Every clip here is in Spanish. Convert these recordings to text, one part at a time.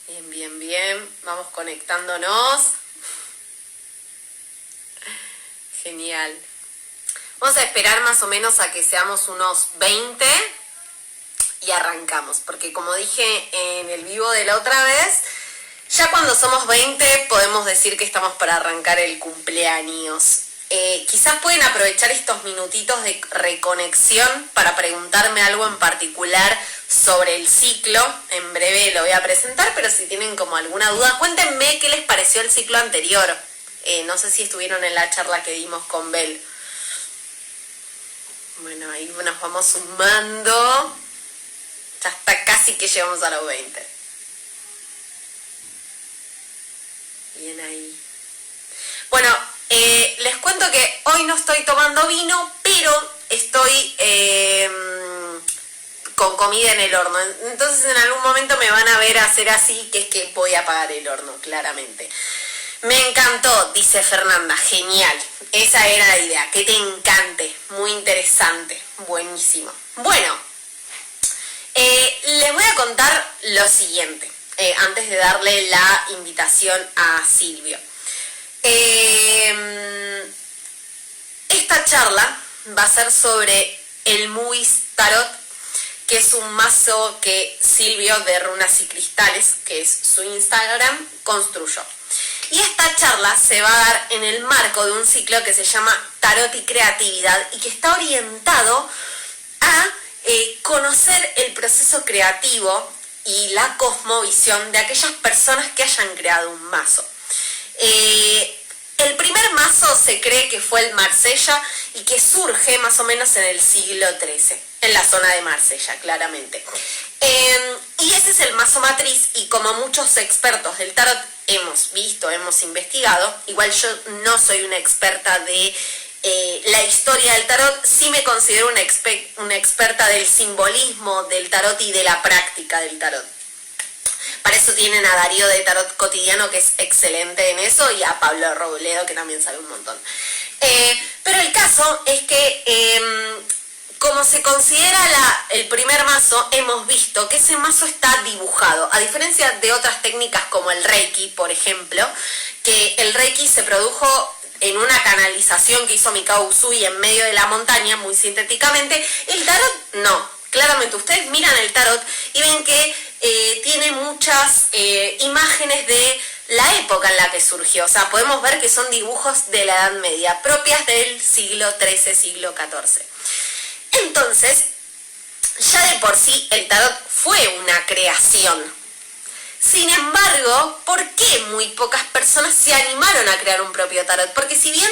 Bien, bien, bien. Vamos conectándonos. Genial. Vamos a esperar más o menos a que seamos unos 20 y arrancamos. Porque como dije en el vivo de la otra vez, ya cuando somos 20 podemos decir que estamos para arrancar el cumpleaños. Quizás pueden aprovechar estos minutitos de reconexión para preguntarme algo en particular sobre el ciclo. En breve lo voy a presentar, pero si tienen como alguna duda, cuéntenme qué les pareció el ciclo anterior. No sé si estuvieron en la charla que dimos con Bel. Bueno, ahí nos vamos sumando. Ya está casi que llegamos a los 20. Bien ahí. Bueno, les cuento que hoy no estoy tomando vino, pero estoy con comida en el horno. Entonces en algún momento me van a ver hacer así, que es que voy a apagar el horno, claramente. Me encantó, dice Fernanda, genial. Esa era la idea, que te encante, muy interesante, buenísimo. Bueno, les voy a contar lo siguiente, antes de darle la invitación a Silvio. Esta charla va a ser sobre el Movies Tarot, que es un mazo que Silvio de Runas y Cristales, que es su Instagram, construyó. Y esta charla se va a dar en el marco de un ciclo que se llama Tarot y Creatividad y que está orientado a conocer el proceso creativo y la cosmovisión de aquellas personas que hayan creado un mazo. El primer mazo se cree que fue el Marsella y que surge más o menos en el siglo XIII, en la zona de Marsella, claramente. Y ese es el mazo matriz y como muchos expertos del tarot hemos visto, hemos investigado, igual yo no soy una experta de la historia del tarot, sí me considero una experta del simbolismo del tarot y de la práctica del tarot. Para eso tienen a Darío de Tarot Cotidiano, que es excelente en eso, y a Pablo Robledo, que también sabe un montón. Pero el caso es que, como se considera el primer mazo, hemos visto que ese mazo está dibujado. A diferencia de otras técnicas como el Reiki, por ejemplo, que el Reiki se produjo en una canalización que hizo Mikao Usui en medio de la montaña, muy sintéticamente. El tarot no. Claramente, ustedes miran el tarot y ven que tiene muchas imágenes de la época en la que surgió. O sea, podemos ver que son dibujos de la Edad Media, propias del siglo XIII, siglo XIV. Entonces, ya de por sí el tarot fue una creación. Sin embargo, ¿por qué muy pocas personas se animaron a crear un propio tarot? Porque si bien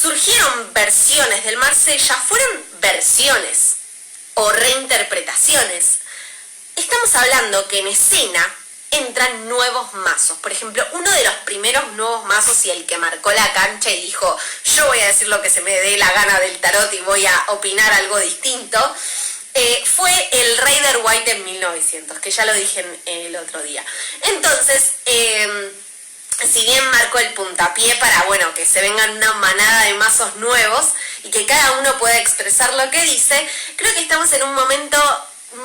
surgieron versiones del Marsella, fueron versiones o reinterpretaciones. Estamos hablando que en escena entran nuevos mazos. Por ejemplo, uno de los primeros nuevos mazos y el que marcó la cancha y dijo, yo voy a decir lo que se me dé la gana del tarot y voy a opinar algo distinto, fue el Rider White en 1900, que ya lo dije el otro día. Entonces, si bien marcó el puntapié para, bueno, que se vengan una manada de mazos nuevos y que cada uno pueda expresar lo que dice, creo que estamos en un momento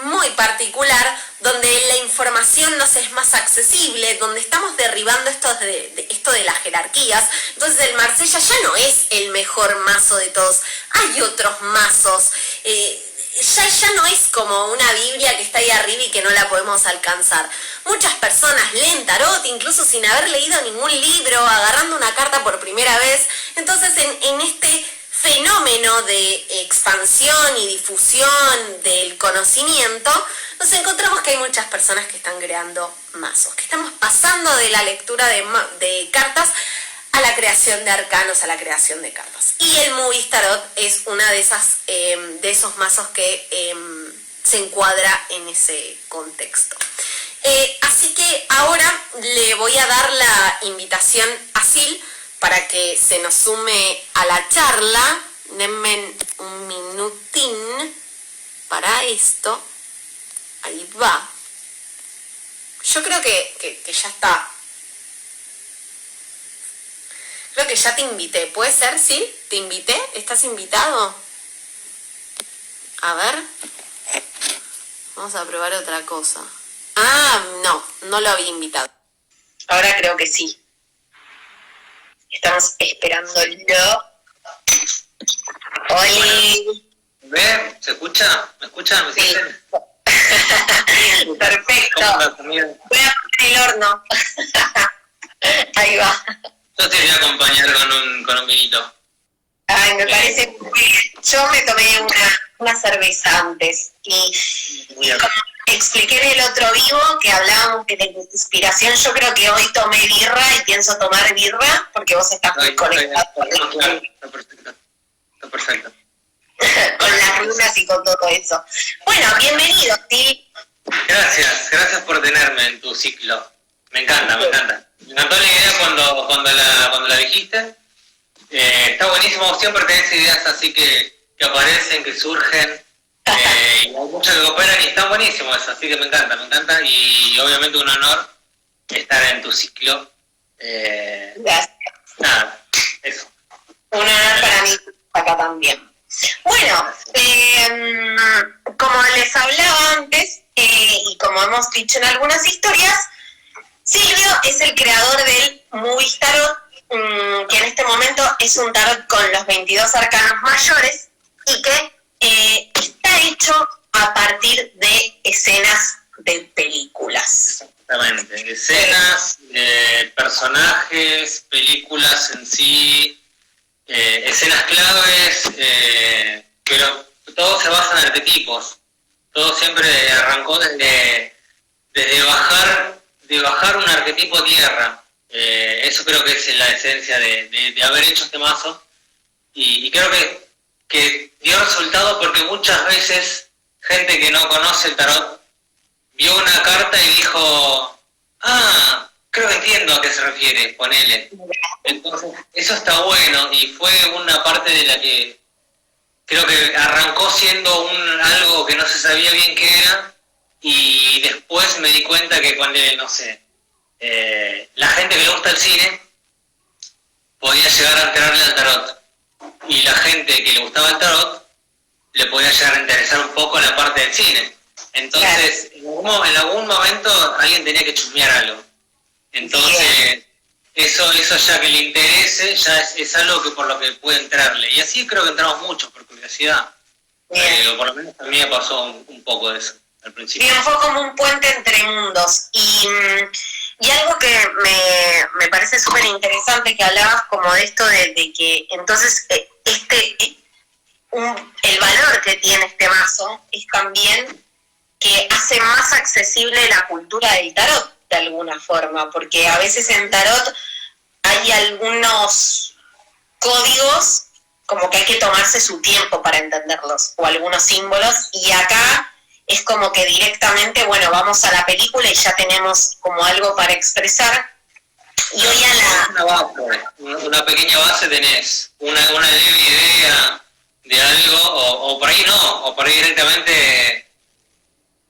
muy particular donde la información nos es más accesible, donde estamos derribando esto de las jerarquías. Entonces el Marsella ya no es el mejor mazo de todos, hay otros mazos, ya no es como una Biblia que está ahí arriba y que no la podemos alcanzar. Muchas personas leen tarot incluso sin haber leído ningún libro, agarrando una carta por primera vez. Entonces en este fenómeno de expansión y difusión del conocimiento, nos encontramos que hay muchas personas que están creando mazos, que estamos pasando de la lectura de cartas a la creación de arcanos, a la creación de cartas. Y el Movies Tarot es una de esos mazos que se encuadra en ese contexto. Así que ahora le voy a dar la invitación a Sil para que se nos sume a la charla. Denme un minutín para esto. Ahí va. Yo creo que ya está. Creo que ya te invité. ¿Puede ser, sí? ¿Te invité? ¿Estás invitado? A ver. Vamos a probar otra cosa. No lo había invitado. Ahora creo que sí. Estamos esperándolo. Oli. ¿Ve? ¿Se escucha? ¿Me escuchan? ¿Me sienten? Perfecto. Voy a poner el horno. Ahí va. Yo te voy a acompañar con un vinito. Ay, me parece que yo me tomé una cerveza antes y como expliqué en el otro vivo que hablábamos de la inspiración, yo creo que hoy tomé birra y pienso tomar birra porque vos estás muy conectado. Claro, está perfecto. Está perfecto. Con las runas y con todo eso. Bueno, bienvenido, ¿sí? Gracias por tenerme en tu ciclo. Me encanta. Me encantó la idea cuando la dijiste. Está buenísimo, siempre tenés ideas así que aparecen, que surgen, y hay muchas que cooperan y están buenísimos eso, así que me encanta y obviamente un honor estar en tu ciclo. Gracias. Nada, eso. Un honor para mí acá también. Bueno, como les hablaba antes, y como hemos dicho en algunas historias, Silvio es el creador del Movies Tarot, que en este momento es un tarot con los 22 arcanos mayores y que está hecho a partir de escenas de películas. Exactamente, escenas, personajes, películas en sí, escenas claves, pero todo se basa en arquetipos. Todo siempre arrancó desde bajar un arquetipo a tierra. Eso creo que es la esencia de haber hecho este mazo y creo que dio resultado porque muchas veces gente que no conoce el tarot vio una carta y dijo, creo que entiendo a qué se refiere, ponele. Entonces eso está bueno y fue una parte de la que creo que arrancó siendo algo que no se sabía bien qué era y después me di cuenta que cuando, no sé, la gente que le gusta el cine podía llegar a enterarle al tarot y la gente que le gustaba el tarot le podía llegar a interesar un poco la parte del cine. Entonces, claro, en algún momento alguien tenía que chusmear algo. Entonces, eso ya que le interese, ya es algo que por lo que puede entrarle. Y así creo que entramos muchos por curiosidad. O por lo menos a mí me pasó un poco de eso al principio. Bien, fue como un puente entre mundos. Y algo que me parece súper interesante que hablabas como de esto de que entonces el valor que tiene este mazo es también que hace más accesible la cultura del tarot de alguna forma, porque a veces en tarot hay algunos códigos como que hay que tomarse su tiempo para entenderlos, o algunos símbolos, y acá es como que directamente, bueno, vamos a la película y ya tenemos como algo para expresar. Y hoy una pequeña base tenés, una leve idea de algo, o por ahí no, o por ahí directamente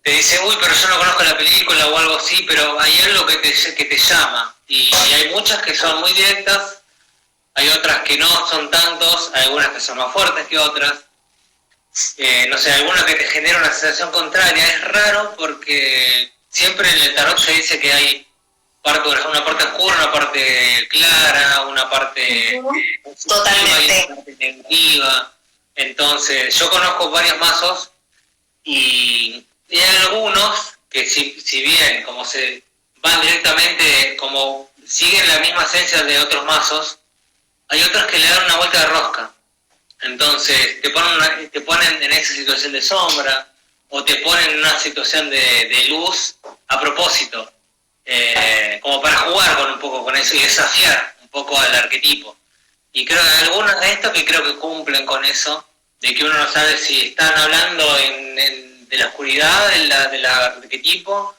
te dice, uy, pero yo no conozco la película o algo así, pero hay algo que te llama. Y hay muchas que son muy directas, hay otras que no son tantos, hay algunas que son más fuertes que otras. No sé, alguna que te genera una sensación contraria. Es raro porque siempre en el tarot se dice que hay una parte oscura, una parte clara, una parte totalmente una parte negativa. Entonces, yo conozco varios mazos y hay algunos que si bien como se van directamente, como siguen la misma esencia de otros mazos, hay otros que le dan una vuelta de rosca. Entonces te ponen en esa situación de sombra o te ponen en una situación de luz a propósito, como para jugar un poco con eso y desafiar un poco al arquetipo. Y creo que hay algunos de estos que creo que cumplen con eso, de que uno no sabe si están hablando de la oscuridad del arquetipo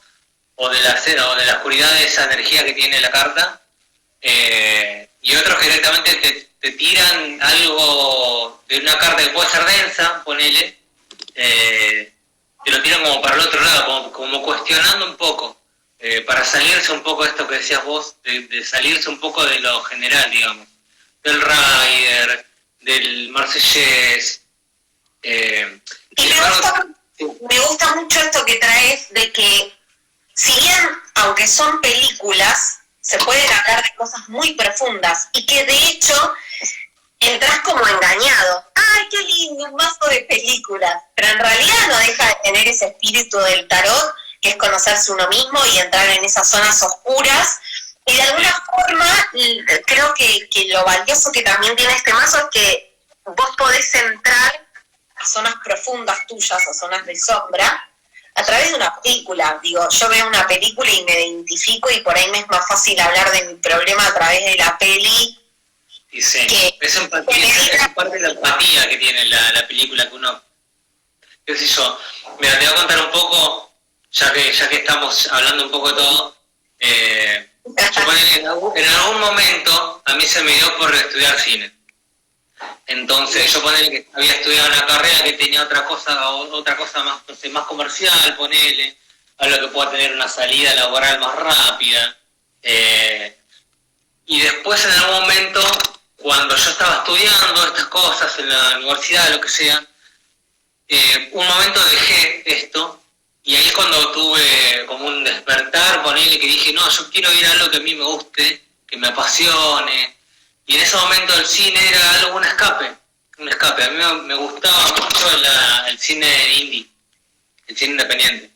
o de la oscuridad de esa energía que tiene la carta, y otros que directamente te tiran algo de una carta que puede ser densa, ponele, te lo tiran como para el otro lado, como cuestionando un poco, para salirse un poco de esto que decías vos, de salirse un poco de lo general, digamos, del Rider, del Marsellés. Y me gusta mucho esto que traes de que si son películas, se pueden hablar de cosas muy profundas y que de hecho entras como engañado. ¡Ay, qué lindo! Un mazo de películas. Pero en realidad no deja de tener ese espíritu del tarot, que es conocerse uno mismo y entrar en esas zonas oscuras. Y de alguna forma, creo que lo valioso que también tiene este mazo es que vos podés entrar a zonas profundas tuyas, a zonas de sombra, a través de una película. Digo, yo veo una película y me identifico y por ahí me es más fácil hablar de mi problema a través de la peli. Y sí, es parte de la empatía que tiene la película, que uno, qué sé yo. Mira, te voy a contar un poco, ya que estamos hablando un poco de todo. En algún momento a mí se me dio por estudiar cine. Entonces yo ponele que había estudiado una carrera que tenía otra cosa más, no sé, más comercial, ponele, algo que pueda tener una salida laboral más rápida. Y después en algún momento, cuando yo estaba estudiando estas cosas en la universidad, lo que sea, un momento dejé esto, y ahí es cuando tuve como un despertar, ponele, que dije, no, yo quiero ir a algo que a mí me guste, que me apasione. Y en ese momento el cine era algo, un escape. A mí me gustaba mucho el cine indie, el cine independiente.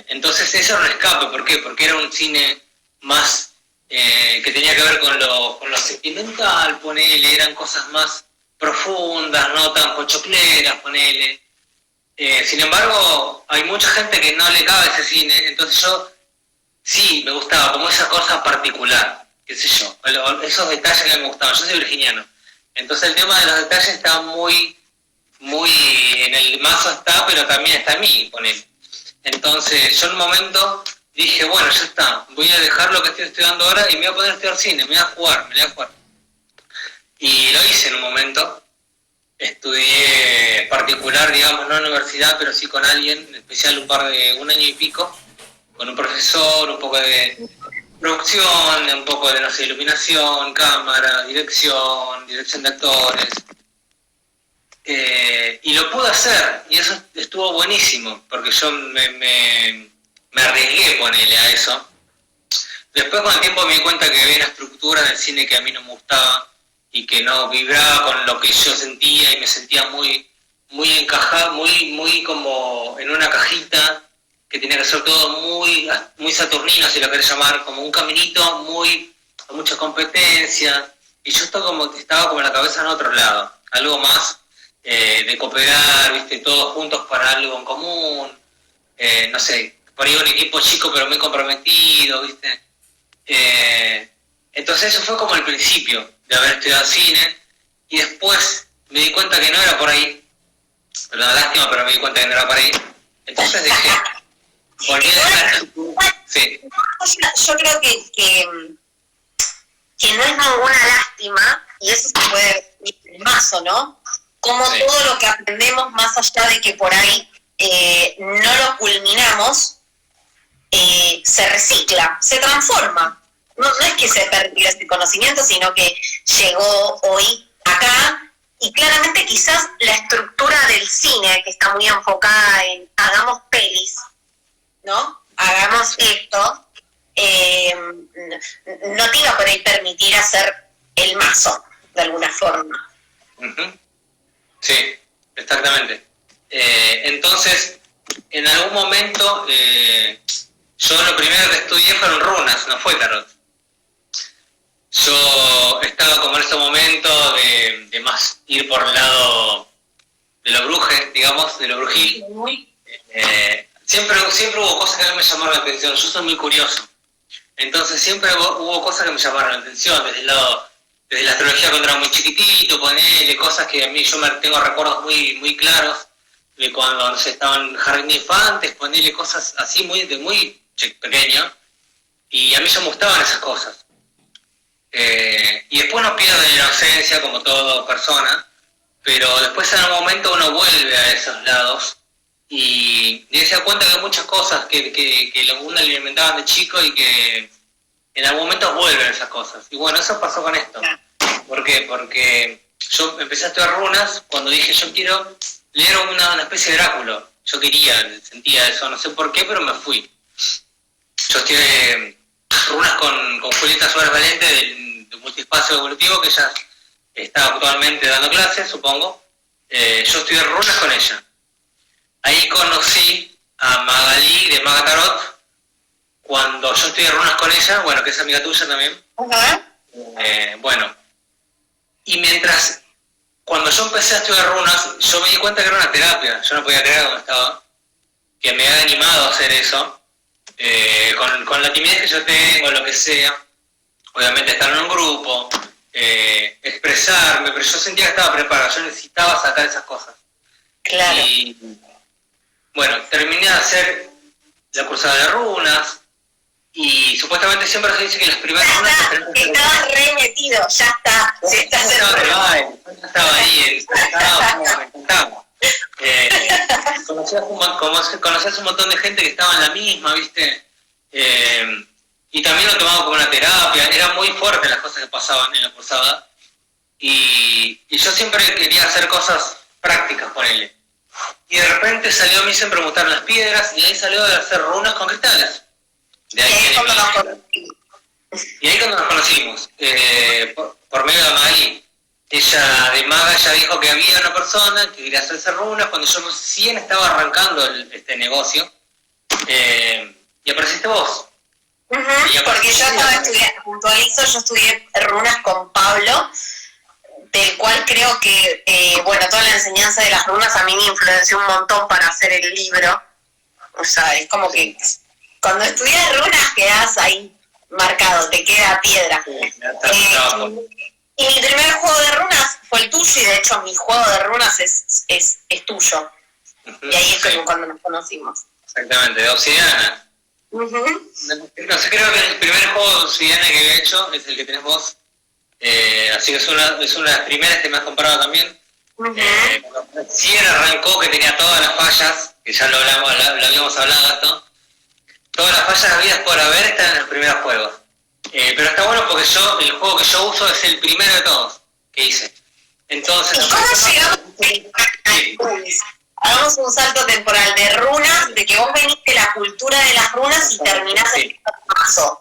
Entonces eso era un escape, ¿por qué? Porque era un cine más que tenía que ver con lo sentimental, ponele, eran cosas más profundas, no tan pochocleras, ponele. Sin embargo, hay mucha gente que no le cabe ese cine, entonces yo sí me gustaba, como esa cosa particular, qué sé yo, esos detalles que me gustaban. Yo soy virginiano, entonces el tema de los detalles está muy en el mazo está, pero también está en mí, ponele. Entonces yo en un momento dije, bueno, ya está, voy a dejar lo que estoy estudiando ahora y me voy a poner a estudiar cine, me voy a jugar. Y lo hice en un momento. Estudié particular, digamos, no en la universidad, pero sí con alguien, en especial un año y pico, con un profesor, un poco de producción, un poco de, no sé, iluminación, cámara, dirección de actores. Y lo pude hacer, y eso estuvo buenísimo, porque yo me arriesgué, ponele, a eso. Después con el tiempo me di cuenta que había una estructura del cine que a mí no me gustaba, y que no vibraba con lo que yo sentía, y me sentía muy encajado, muy como en una cajita, que tenía que ser todo muy saturnino, si lo querés llamar, como un caminito con mucha competencia, y yo estaba como en la cabeza en otro lado, algo más de cooperar, viste, todos juntos para algo en común, no sé, por ahí un equipo chico pero muy comprometido, viste. Entonces eso fue como el principio de haber estudiado cine, y después me di cuenta que no era por ahí, pero una lástima, pero me di cuenta que no era por ahí, entonces dejé, volví a dejar. Sí. Yo creo que no es ninguna lástima, y eso se puede ver en el mazo, ¿no? Como sí. Todo lo que aprendemos, más allá de que por ahí no lo culminamos, se recicla, se transforma. No es que se perdió ese conocimiento, sino que llegó hoy acá, y claramente quizás la estructura del cine, que está muy enfocada en hagamos pelis, ¿no? Hagamos esto, no te iba a por ahí permitir hacer el mazo, de alguna forma. Uh-huh. Sí, exactamente. Entonces, en algún momento, yo lo primero que estudié fueron runas, no fue tarot. Yo estaba como en ese momento de más ir por el lado de lo bruje, digamos, de lo brujil. Siempre hubo cosas que a mí me llamaron la atención, yo soy muy curioso. Entonces siempre hubo cosas que me llamaron la atención, desde la astrología cuando era muy chiquitito, ponele cosas que a mí tengo recuerdos muy claros, de cuando se estaban en jardín de infantes, ponele cosas así muy pequeño, y a mí ya me gustaban esas cosas. Y después no pierde la inocencia como toda persona, pero después en algún momento uno vuelve a esos lados y se da cuenta que hay muchas cosas que uno le alimentaban de chico y que en algún momento vuelven esas cosas. Y bueno, eso pasó con esto. ¿Por qué? Porque yo empecé a estudiar runas cuando dije yo quiero leer una especie de oráculo. Yo sentía eso, no sé por qué, pero me fui. yo estudié runas con Julieta Suárez Valente del Multiespacio Evolutivo, que ella está actualmente dando clases, supongo. Yo estudié runas con ella. Ahí conocí a Magalí de Maga Tarot, cuando yo estudié runas con ella, bueno, que es amiga tuya también. Bueno, y cuando yo empecé a estudiar runas, yo me di cuenta que era una terapia. Yo no podía creer dónde estaba, que me había animado a hacer eso, con la timidez que yo tengo, lo que sea. Obviamente estar en un grupo, expresarme, pero yo sentía que estaba preparado, yo necesitaba sacar esas cosas. Claro. Y bueno, terminé de hacer la cursada de runas, y supuestamente siempre se dice que las primeras runas... Estabas re metido, ya está. Estaba ahí, me encantaba. Conocías un montón de gente que estaba en la misma, ¿viste? Y también lo tomaba como una terapia. Eran muy fuertes las cosas que pasaban en la cursada. Y yo siempre quería hacer cosas prácticas con él. Y de repente salió, me hice preguntar las piedras, y ahí salió de hacer runas con cristales. De ahí y ahí cuando nos conocimos, por medio de Magalí. Ella, de Maga, ya dijo que había una persona que quería hacerse runas cuando yo recién estaba arrancando este negocio. Y apareciste vos. Porque yo estaba estudiando, puntualizo, yo estudié runas con Pablo, del cual creo que, bueno, toda la enseñanza de las runas a mí me influenció un montón para hacer el libro. O sea, es como que cuando estudias runas quedás ahí marcado, te queda piedra. Y mi primer juego de runas fue el tuyo, y de hecho mi juego de runas es tuyo. Y ahí es como cuando nos conocimos. Exactamente, de obsidiana. No sé, creo que el primer juego de obsidiana que he hecho es el que tenés vos. Así que es una de las primeras que me has comprado también. Recién arrancó, que tenía todas las fallas, que ya lo habíamos hablado esto. Todas las fallas habidas por haber están en los primeros juegos. Pero está bueno porque el juego que yo uso es el primero de todos que hice. Entonces, ¿y cómo llegamos? Hagamos un salto temporal de runas, de que vos venís de la cultura de las runas y terminás en el mazo.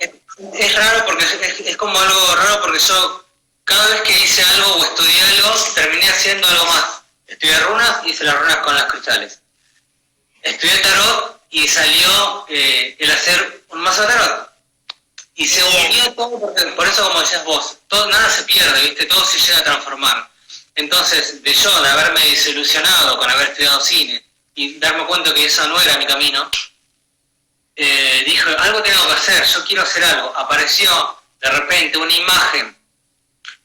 Es raro porque es como algo raro porque yo cada vez que hice algo o estudié algo, terminé haciendo algo más. Estudié runas, hice las runas con los cristales. Estudié tarot y salió el hacer un mazo de tarot. Y se unió todo, porque por eso, como decías vos, nada se pierde, ¿viste? Todo se llega a transformar. Entonces, de haberme desilusionado con haber estudiado cine y darme cuenta que eso no era mi camino, dije, algo tengo que hacer, yo quiero hacer algo. Apareció de repente una imagen,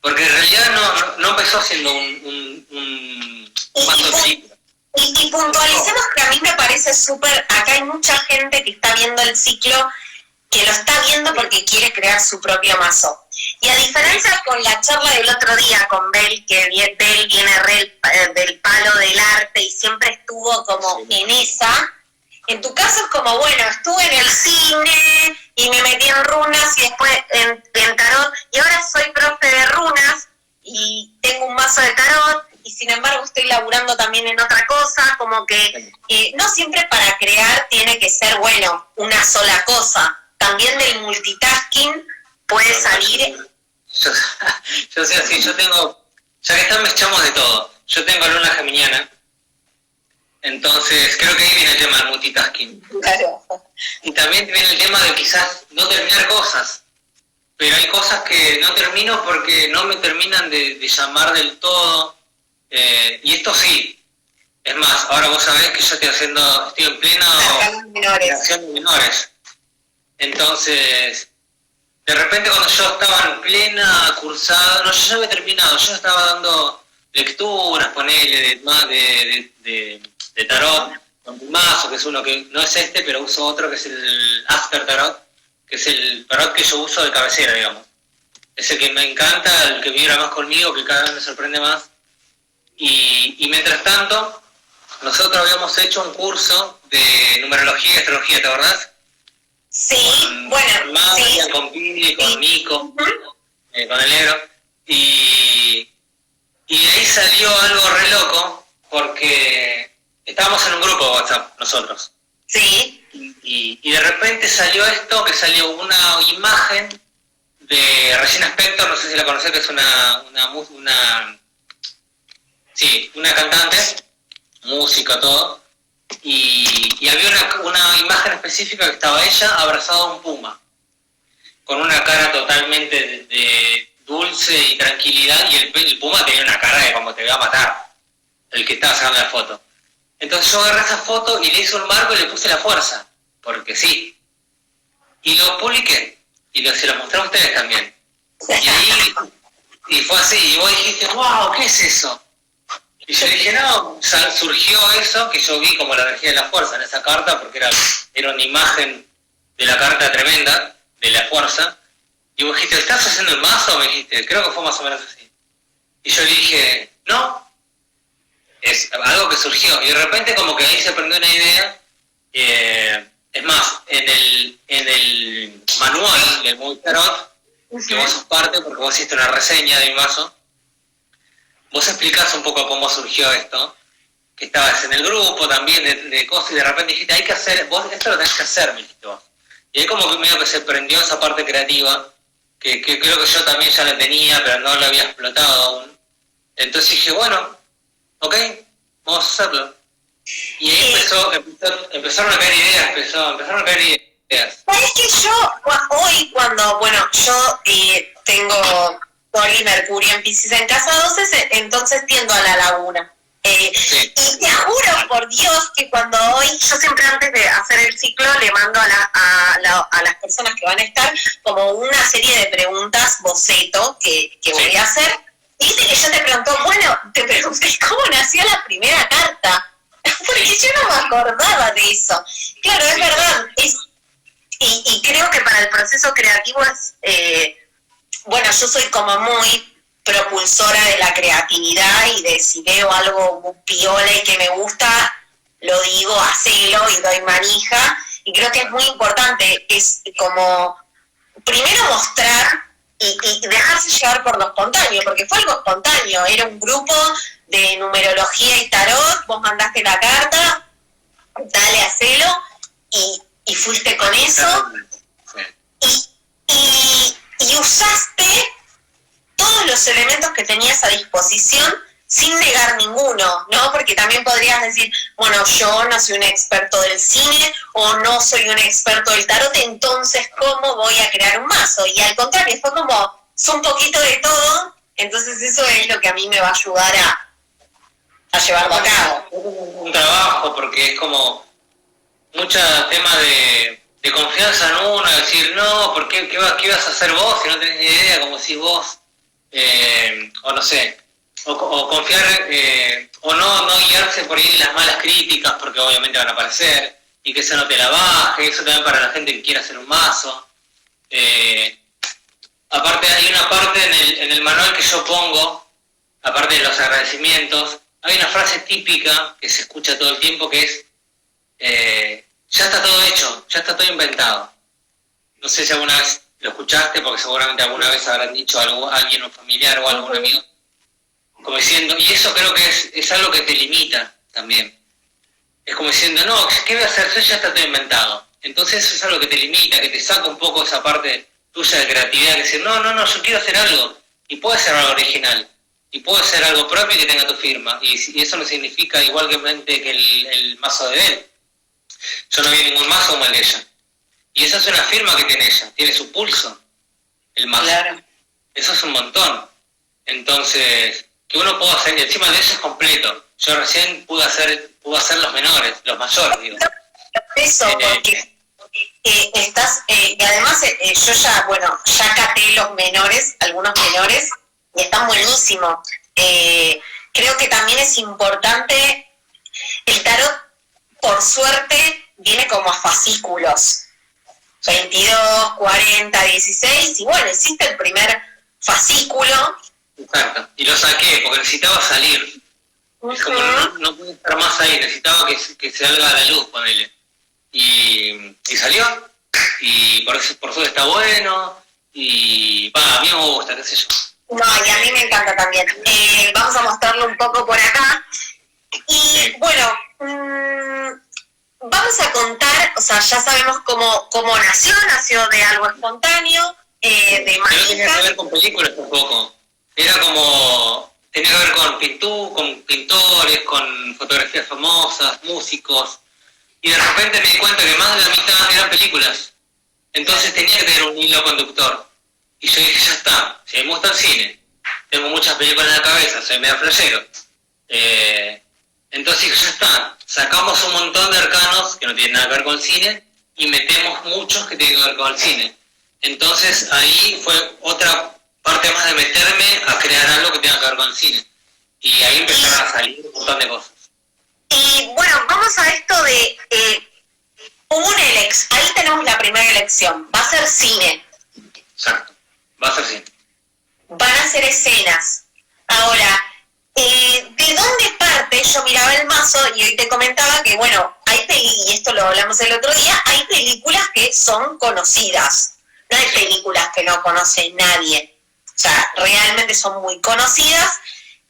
porque en realidad no empezó siendo un mazo de película. Y puntualicemos que a mí me parece súper, acá hay mucha gente que está viendo el ciclo, que lo está viendo porque quiere crear su propio mazo. Y a diferencia con la charla del otro día con Bel, que Bel viene del palo del arte y siempre estuvo como en esa, en tu caso es como, bueno, estuve en el cine y me metí en runas y después en tarot, y ahora soy profe de runas y tengo un mazo de tarot, y sin embargo estoy laburando también en otra cosa, como que no siempre para crear tiene que ser, bueno, una sola cosa. También del multitasking puede salir. Yo sé así, yo tengo, ya que están mis chamos de todo, yo tengo luna geminiana, entonces creo que ahí viene el tema del multitasking. Claro. Y también viene el tema de quizás no terminar cosas, pero hay cosas que no termino porque no me terminan de llamar del todo, y esto sí. Es más, ahora vos sabés que yo estoy en plena creación de menores. Entonces, de repente cuando yo estaba en plena cursada, yo ya había terminado, yo estaba dando lecturas, ponele, de tarot, con mi mazo, que es uno que no es este, pero uso otro que es el After Tarot, que es el tarot que yo uso de cabecera, digamos. Es el que me encanta, el que vibra más conmigo, que cada vez me sorprende más. Y mientras tanto, nosotros habíamos hecho un curso de numerología y astrología, ¿te acordás? Sí, con Magia, con Pili, con Nico, con el negro. Y de ahí salió algo re loco, porque estábamos en un grupo de WhatsApp, nosotros. Sí. Y de repente salió esto, que salió una imagen de Regina Spektor, no sé si la conocés, que es una cantante, música, todo, y había una imagen específica que estaba ella abrazada a un puma, con una cara totalmente de dulce y tranquilidad, y el puma tenía una cara de como te va a matar, el que estaba sacando la foto. Entonces yo agarré esa foto y le hice un marco y le puse la fuerza, porque sí. Y lo publiqué, y se lo mostré a ustedes también. Y fue así, y vos dijiste, wow, ¿qué es eso? Y yo dije, no, surgió eso, que yo vi como la energía de la fuerza en esa carta, porque era una imagen de la carta tremenda, de la fuerza. Y vos dijiste, ¿estás haciendo el mazo? Me dijiste, creo que fue más o menos así. Y yo le dije, no, es algo que surgió. Y de repente como que ahí se prendió una idea. Es más, en el manual del Muy Tarot, que vos sos parte, porque vos hiciste una reseña de mi mazo, vos explicás un poco cómo surgió esto, que estabas en el grupo también de cosas, y de repente dijiste, hay que hacer, vos esto lo tenés que hacer, me dijiste vos. Y ahí como que medio que se prendió esa parte creativa, que creo que yo también ya la tenía, pero no la había explotado aún. Entonces dije, bueno, ok, vamos a hacerlo. Y ahí empezaron a caer ideas, empezaron a caer ideas. ¿Sabes que yo hoy yo tengo Sol y Mercurio en Piscis en casa 12, entonces tiendo a la laguna. Sí. Y te juro por Dios que cuando hoy, yo siempre antes de hacer el ciclo le mando a las personas que van a estar como una serie de preguntas boceto que voy a hacer. Y viste que yo te pregunté cómo nació la primera carta. Porque yo no me acordaba de eso. Claro, es verdad. Y creo que para el proceso creativo yo soy como muy propulsora de la creatividad y de si veo algo piola y que me gusta, lo digo, hacelo y doy manija. Y creo que es muy importante, es como primero mostrar y dejarse llevar por lo espontáneo, porque fue algo espontáneo, era un grupo de numerología y tarot, vos mandaste la carta, dale, hacelo, y fuiste con eso, y usaste todos los elementos que tenías a disposición sin negar ninguno, ¿no? Porque también podrías decir, bueno, yo no soy un experto del cine o no soy un experto del tarot, entonces ¿cómo voy a crear un mazo? Y al contrario, fue como, es un poquito de todo, entonces eso es lo que a mí me va a ayudar a llevarlo a cabo. Un trabajo, porque es como mucho tema de confianza en uno, decir, no, ¿por qué vas a hacer vos si no tenés ni idea? Como si vos, o no sé, o confiar, o no guiarse por ahí en las malas críticas, porque obviamente van a aparecer, y que eso no te la baje, eso también para la gente que quiere hacer un mazo. Aparte hay una parte en el manual que yo pongo, aparte de los agradecimientos, hay una frase típica que se escucha todo el tiempo que es, ya está todo hecho, ya está todo inventado. No sé si alguna vez lo escuchaste, porque seguramente alguna vez habrán dicho alguien, un familiar o algún amigo, como diciendo, y eso creo que es algo que te limita también. Es como diciendo, no, ¿qué voy a hacer? Ya está todo inventado. Entonces eso es algo que te limita, que te saca un poco esa parte tuya de creatividad, que decir, no, yo quiero hacer algo, y puede ser algo original, y puede ser algo propio que tenga tu firma, y eso no significa igualmente que el mazo de él. Yo no vi ningún mazo como el de ella. Y esa es una firma que tiene ella, tiene su pulso, el mazo. Claro. Eso es un montón. Entonces, que uno pueda hacer, y encima de eso es completo. Yo recién pude hacer los menores, los mayores, digo. Eso, porque y además yo ya caté los menores, algunos menores, y están buenísimos. Creo que también es importante, el tarot, por suerte, viene como a fascículos. 22, 40, 16, y bueno, hiciste el primer fascículo. Exacto, y lo saqué porque necesitaba salir. Es como no pude estar más ahí, necesitaba que salga a la luz, ponele. Y salió, y por suerte está bueno, y a mí me gusta, qué sé yo. No, y a mí me encanta también. Vamos a mostrarlo un poco por acá. Y bueno, vamos a contar, o sea, ya sabemos cómo nació de algo espontáneo, de Pero manija. tenía que ver con películas un poco. Era como, tenía que ver con con pintores, con fotografías famosas, músicos. Y de repente me di cuenta que más de la mitad eran películas. Entonces tenía que tener un hilo conductor. Y yo dije, ya está, si me gusta el cine, tengo muchas películas en la cabeza, soy medio flashero. Entonces dije, ya está, sacamos un montón de arcanos que no tienen nada que ver con el cine y metemos muchos que tienen que ver con el cine. Entonces ahí fue otra parte más de meterme a crear algo que tenga que ver con el cine. Y ahí empezaron a salir un montón de cosas. Y bueno, vamos a esto de, hubo una elección, ahí tenemos la primera elección, va a ser cine. Exacto, va a ser cine. Van a ser escenas. Ahora, ¿de dónde parte? Yo miraba el mazo y hoy te comentaba que, bueno, y esto lo hablamos el otro día, hay películas que son conocidas. No hay películas que no conoce nadie. O sea, realmente son muy conocidas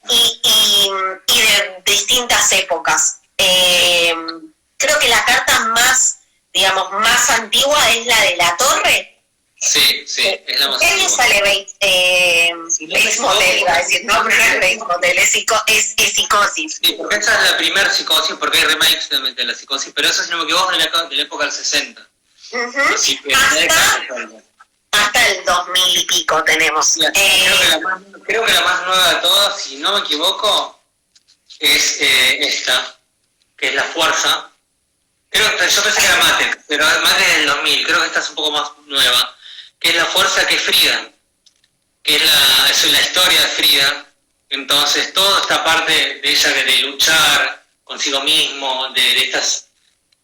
y de distintas épocas. Creo que la carta más, digamos, más antigua es la de La Torre. Sí, es la más ¿Qué año sale Bates Motel? Iba a decir, no, pero no es Bates Motel, es Psicosis. Sí, porque esa es la primera Psicosis, porque hay remakes de la Psicosis, pero eso, si no me equivoco, es de la época del 60. Uh-huh. Así que hasta el 2000 y pico tenemos. Sí, creo que la más nueva de todas, si no me equivoco, es esta, que es La Fuerza. Yo pensé que era Matrix, pero Matrix es del 2000, creo que esta es un poco más nueva, que es La Fuerza, que es Frida, que es la historia de Frida. Entonces toda esta parte de ella de luchar consigo mismo, de estas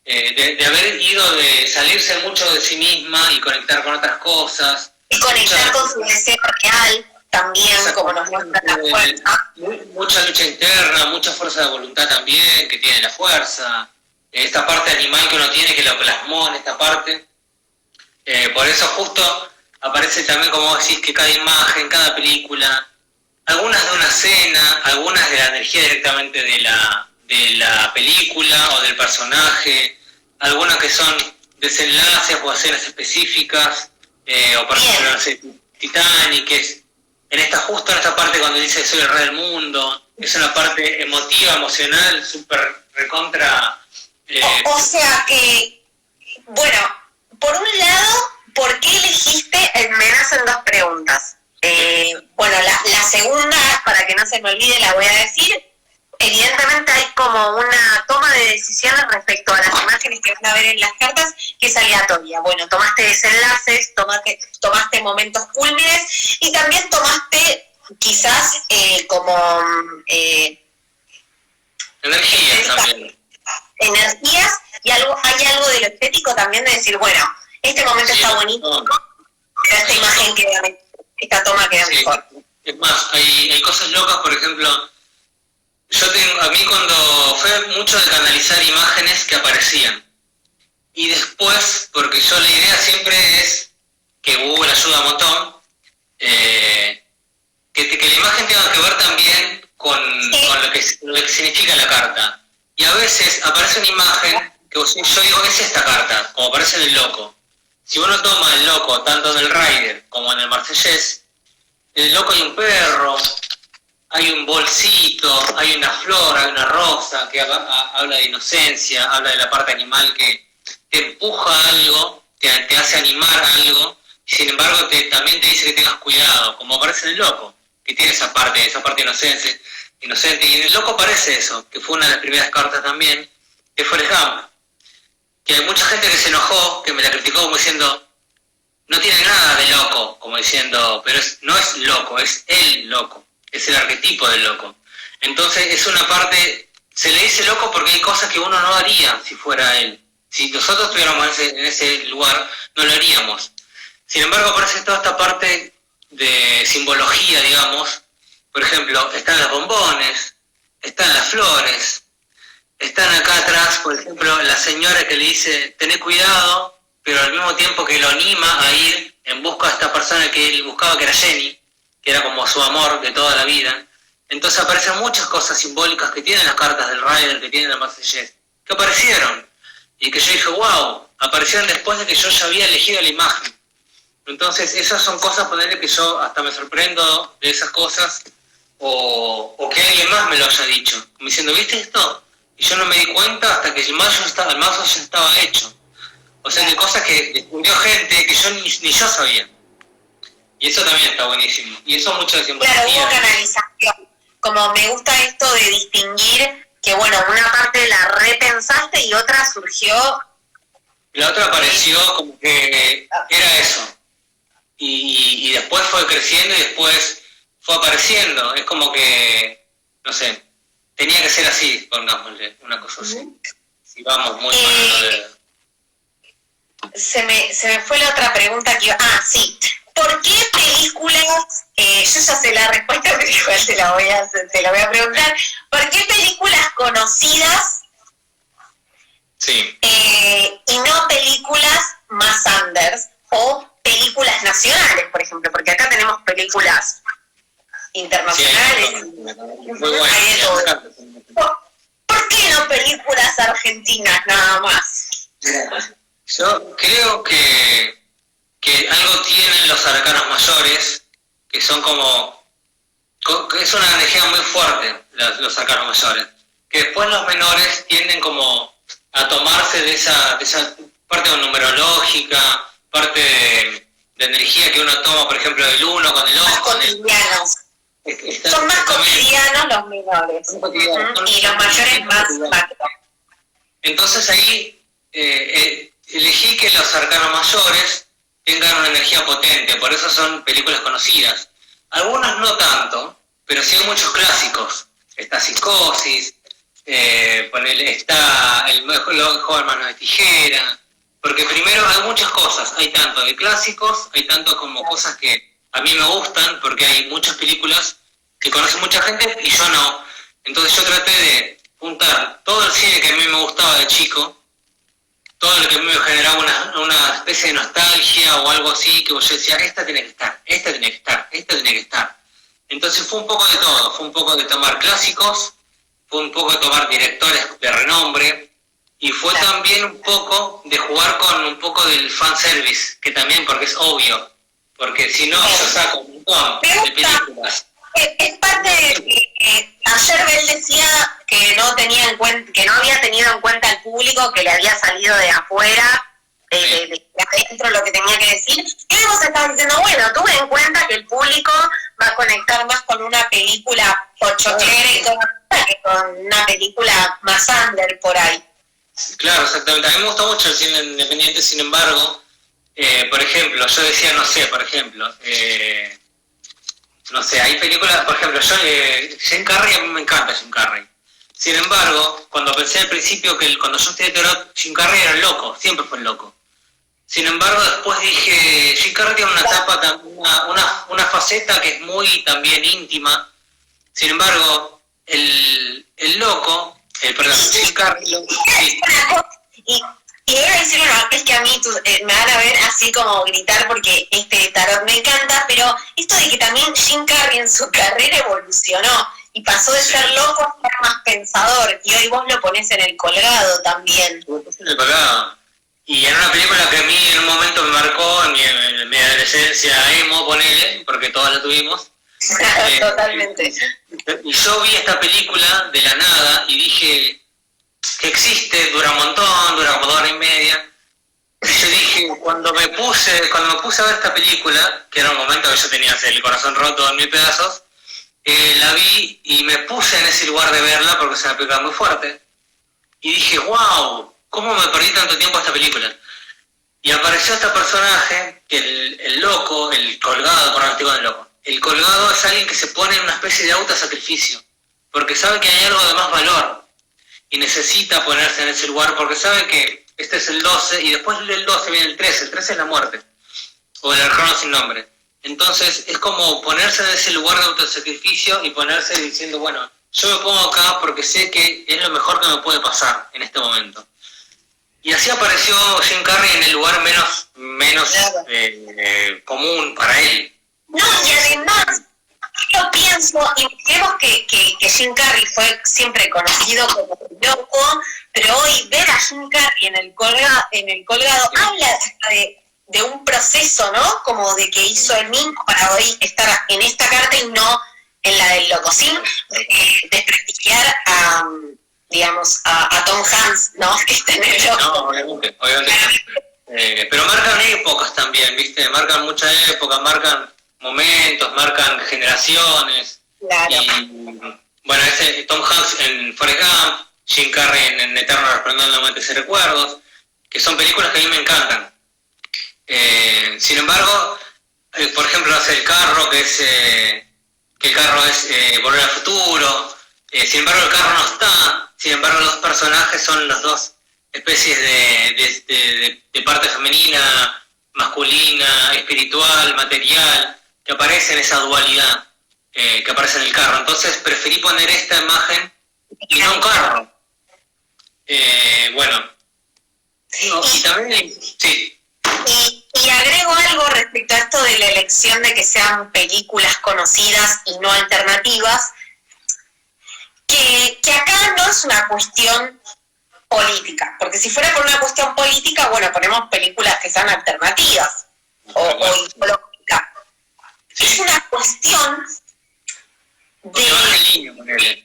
de haber ido, de salirse mucho de sí misma y conectar con otras cosas. Y conectar con su deseo real también, como nos muestra La Fuerza. Mucha lucha interna, mucha fuerza de voluntad también, que tiene La Fuerza. Esta parte animal que uno tiene, que lo plasmó en esta parte. Por eso justo aparece también, como vos decís, que cada imagen, cada película, algunas de una escena, algunas de la energía directamente de la película o del personaje, algunas que son desenlaces o escenas específicas, o por ejemplo, no sé, Titanic, que es justo en esta parte cuando dice soy el rey del mundo, es una parte emotiva, emocional, súper recontra. O sea que, bueno, por un lado, ¿por qué elegiste? Me hacen dos preguntas. Bueno, la segunda, para que no se me olvide, la voy a decir. Evidentemente hay como una toma de decisiones respecto a las imágenes que van a ver en las cartas, que es aleatoria. Bueno, tomaste desenlaces, tomaste momentos cúlmines y también tomaste quizás como energías también. Energías, y hay algo de lo estético también, de decir, bueno, este momento está bonito, pero esta imagen queda mejor, esta toma queda mejor. Es más, hay cosas locas, por ejemplo, a mí cuando fue mucho de canalizar imágenes que aparecían, y después, porque yo la idea siempre es que Google ayuda un montón, que la imagen tenga que ver también con lo que significa la carta. Y a veces aparece una imagen que yo digo, es esta carta, como aparece en el loco. Si uno toma el loco, tanto en el Rider como en el Marsellés, en el loco hay un perro, hay un bolsito, hay una flor, hay una rosa, que habla de inocencia, habla de la parte animal que te empuja a algo, te hace animar a algo, y sin embargo también te dice que tengas cuidado, como aparece en el loco, que tiene esa parte inocente, y en el loco aparece eso, que fue una de las primeras cartas también, que fue el Gump, que hay mucha gente que se enojó, que me la criticó como diciendo, no tiene nada de loco, como diciendo, pero no es loco, es el loco, es el arquetipo del loco. Entonces es una parte, se le dice loco porque hay cosas que uno no haría si fuera él. Si nosotros estuviéramos en ese lugar, no lo haríamos. Sin embargo, aparece toda esta parte de simbología, digamos. Por ejemplo, están los bombones, están las flores, están acá atrás, por ejemplo, la señora que le dice, tené cuidado, pero al mismo tiempo que lo anima a ir en busca de esta persona que él buscaba, que era Jenny, que era como su amor de toda la vida. Entonces aparecen muchas cosas simbólicas que tienen las cartas del Rider, que tienen la Marsellés, que aparecieron. y que yo dije, wow, aparecieron después de que yo ya había elegido la imagen. Entonces esas son cosas, ponerle que yo hasta me sorprendo de esas cosas, o que alguien más me lo haya dicho, como diciendo, ¿viste esto? Y yo no me di cuenta hasta que el mazo ya estaba hecho. O sea, que cosas que descubrió gente que yo ni yo sabía. Y eso también está buenísimo. Y eso mucho de Claro, hubo canalización. Como me gusta esto de distinguir que, bueno, una parte la repensaste y otra surgió. La otra apareció como que era eso. Y después fue creciendo y después fue apareciendo. Es como que, no sé, tenía que ser así, pongámosle, una cosa así. Si vamos muy mal. Se me fue la otra pregunta que iba. Ah, sí. ¿Por qué películas, yo ya sé la respuesta, pero igual te la voy a preguntar, ¿por qué películas conocidas sí. Y no películas más unders o películas nacionales, por ejemplo? Porque acá tenemos películas internacionales. Sí, muy buenas. ¿Por qué no películas argentinas nada más? Yo creo que algo tienen los arcanos mayores, que son como, que es una energía muy fuerte, los arcanos mayores, que después los menores tienden como a tomarse de esa parte numerológica, parte de energía que uno toma, por ejemplo, del uno con el otro. Más cotidianos. Son más cotidianos los menores. Y los mayores más macro. Entonces ahí elegí que los arcanos mayores tengan una energía potente, por eso son películas conocidas. Algunas no tanto, pero sí hay muchos clásicos. Está Psicosis, está el joven manos de tijera, porque primero hay muchas cosas, hay tanto de clásicos, hay tanto como cosas que a mí me gustan, porque hay muchas películas que conoce mucha gente y yo no. Entonces yo traté de juntar todo el cine que a mí me gustaba de chico, todo lo que a mí me generaba una especie de nostalgia o algo así, que yo decía, esta tiene que estar, esta tiene que estar, esta tiene que estar. Entonces fue un poco de todo, fue un poco de tomar clásicos, fue un poco de tomar directores de renombre, y fue también un poco de jugar con un poco del fanservice, que también, porque es obvio, porque si no, yo saco un montón de películas. Es parte de que ayer Bel decía que no había tenido en cuenta el público, que le había salido de afuera, de adentro lo que tenía que decir. Y vos estás diciendo, bueno, tuve en cuenta que el público va a conectar más con una película pochoclera y todo, que con una película más under por ahí. Claro, exactamente. A mí me gusta mucho el cine independiente, sin embargo, por ejemplo, yo decía, no sé, hay películas, por ejemplo, Jim Carrey, a mí me encanta Jim Carrey. Sin embargo, cuando pensé al principio que cuando yo estudié tarot, Jim Carrey era el loco, siempre fue el loco. Sin embargo, después dije, Jim Carrey tiene una etapa, una faceta que es muy también íntima. Sin embargo, el loco, Jim Carrey, sí. Y voy a decir una vez que a mí me van a ver así como gritar porque este tarot me encanta, pero esto de que también Jim Carrey en su carrera evolucionó y pasó de ser loco a ser más pensador, y hoy vos lo ponés en El Colgado también. En El Colgado. Y en una película que a mí en un momento me marcó, en mi adolescencia emo, ponele, porque todas la tuvimos. Totalmente. Y yo vi esta película de la nada y dije que existe, dura un montón, dura como 2 horas y media. Y yo dije, cuando me puse a ver esta película, que era un momento que yo tenía el corazón roto en 1000 pedazos, la vi y me puse en ese lugar de verla porque se me pegaba muy fuerte. Y dije, wow, ¿cómo me perdí tanto tiempo a esta película? Y apareció este personaje, el loco, el colgado, por no estoy con el loco. El colgado es alguien que se pone en una especie de autosacrificio, porque sabe que hay algo de más valor y necesita ponerse en ese lugar porque sabe que este es el 12 y después del 12 viene el 13 es la muerte, o el arcano sin nombre. Entonces es como ponerse en ese lugar de autosacrificio y ponerse diciendo, bueno, yo me pongo acá porque sé que es lo mejor que me puede pasar en este momento. Y así apareció Jim Carrey en el lugar menos común para él. No, y además, yo pienso imaginemos que Jim Carrey fue siempre conocido como loco, pero hoy ver a Jim Carrey en el colgado habla de un proceso, ¿no? Como de que hizo el mismo para hoy estar en esta carta y no en la del loco, sin desprestigiar a Tom Hanks, ¿no? Que está en el loco. No, obviamente. Pero marcan épocas también, ¿viste? Marcan muchas épocas, marcan momentos, marcan generaciones. Claro. Y, bueno, ese Tom Hanks en Forrest Gump, Jim Carrey en Eterno Resplandor de 96 Recuerdos, que son películas que a mí me encantan. Sin embargo, por ejemplo, hace El Carro, que el carro es Volver al Futuro. Sin embargo, el carro no está. Sin embargo, los personajes son las dos especies de parte femenina, masculina, espiritual, material, que aparece en esa dualidad que aparece en el carro. Entonces preferí poner esta imagen y no un carro. Bueno. Y también, sí. Y agrego algo respecto a esto de la elección de que sean películas conocidas y no alternativas, que acá no es una cuestión política, porque si fuera por una cuestión política, bueno, ponemos películas que sean alternativas o ideológicas. Es una cuestión de...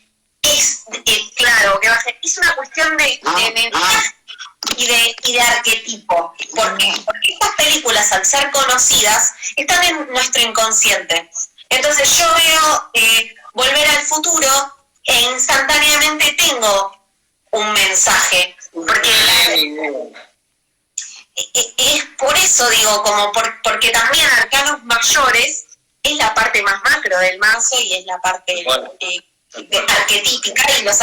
claro, que es una cuestión de mensaje y de arquetipo. ¿Por qué? Porque estas películas, al ser conocidas, están en nuestro inconsciente. Entonces yo veo Volver al Futuro e instantáneamente tengo un mensaje. Porque es por eso digo, porque también Arcanos Mayores es la parte más macro del mazo y es la parte arquetípica, y los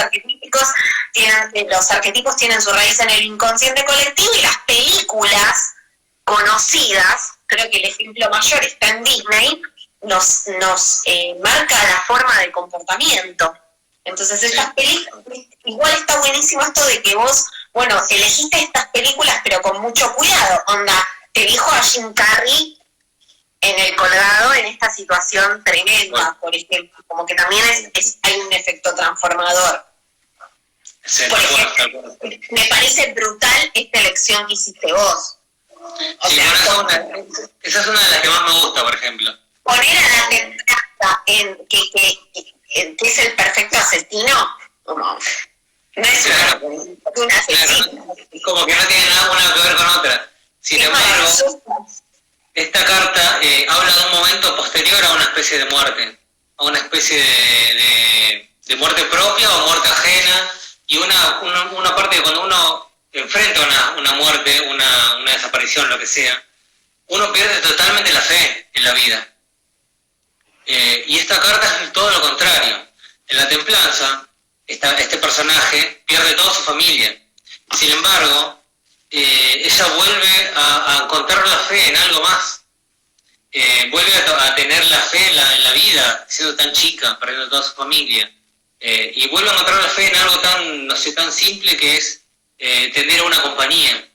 arquetipos tienen su raíz en el inconsciente colectivo, y las películas conocidas, creo que el ejemplo mayor está en Disney, nos marca la forma de comportamiento. Entonces estas películas, igual está buenísimo esto de que vos, bueno, elegiste estas películas pero con mucho cuidado, onda, te dijo a Jim Carrey en el colgado en esta situación tremenda, por ejemplo, como que también hay un efecto transformador. Por ejemplo, me parece brutal esta elección que hiciste vos. Esa es una de las que más me gusta, por ejemplo. Poner a la gente que es el perfecto asesino, como no es un asesino. Claro, como que no tiene nada que ver con otra. Sin embargo, esta carta habla de un momento posterior a una especie de muerte, a una especie de muerte propia o muerte ajena, y una parte de cuando uno enfrenta una muerte, una desaparición, lo que sea, uno pierde totalmente la fe en la vida. Y esta carta es todo lo contrario. En la templanza, este personaje pierde toda su familia. Sin embargo, ella vuelve a encontrar la fe en algo más. Vuelve a tener la fe en la vida, siendo tan chica, perdiendo toda su familia. Y vuelve a encontrar la fe en algo tan simple, que es tener una compañía.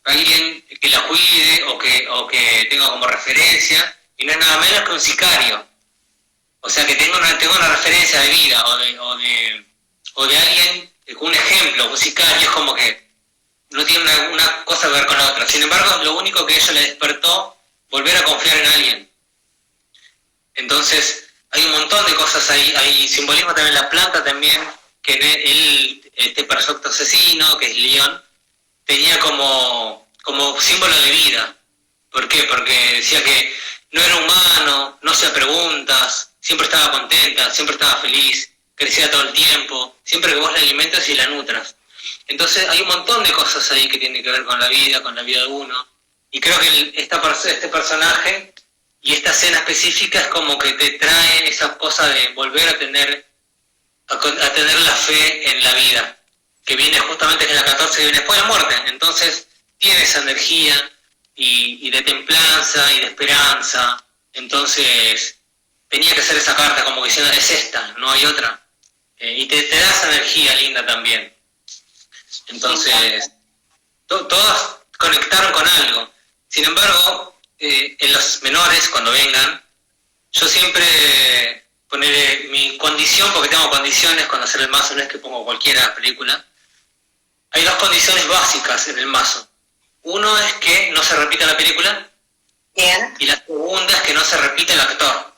Alguien que la cuide o que tenga como referencia, y no es nada menos que un sicario. O sea, que tenga una referencia de vida o de alguien con un ejemplo. Un sicario es como que no tiene una cosa que ver con la otra. Sin embargo, lo único que ella le despertó, volver a confiar en alguien. Entonces, hay un montón de cosas ahí. Hay simbolismo también en la planta también, que este perfecto asesino, que es León, tenía como símbolo de vida. ¿Por qué? Porque decía que no era humano, no hacía preguntas, siempre estaba contenta, siempre estaba feliz, crecía todo el tiempo, siempre que vos la alimentas y la nutras. Entonces hay un montón de cosas ahí que tienen que ver con la vida de uno. Y creo que este personaje y esta escena específica es como que te traen esa cosa de volver a tener la fe en la vida, que viene justamente, que es la 14, que viene después de la muerte. Entonces tiene esa energía y de templanza y de esperanza. Entonces tenía que ser esa carta, como que diciendo, es esta, no hay otra. Y te da esa energía linda también. Entonces, todas conectaron con algo. Sin embargo, en los menores, cuando vengan, yo siempre, poner mi condición, porque tengo condiciones cuando hacer el mazo, no es que pongo cualquiera película. Hay dos condiciones básicas en el mazo. Uno es que no se repita la película. Bien. Y la segunda es que no se repita el actor.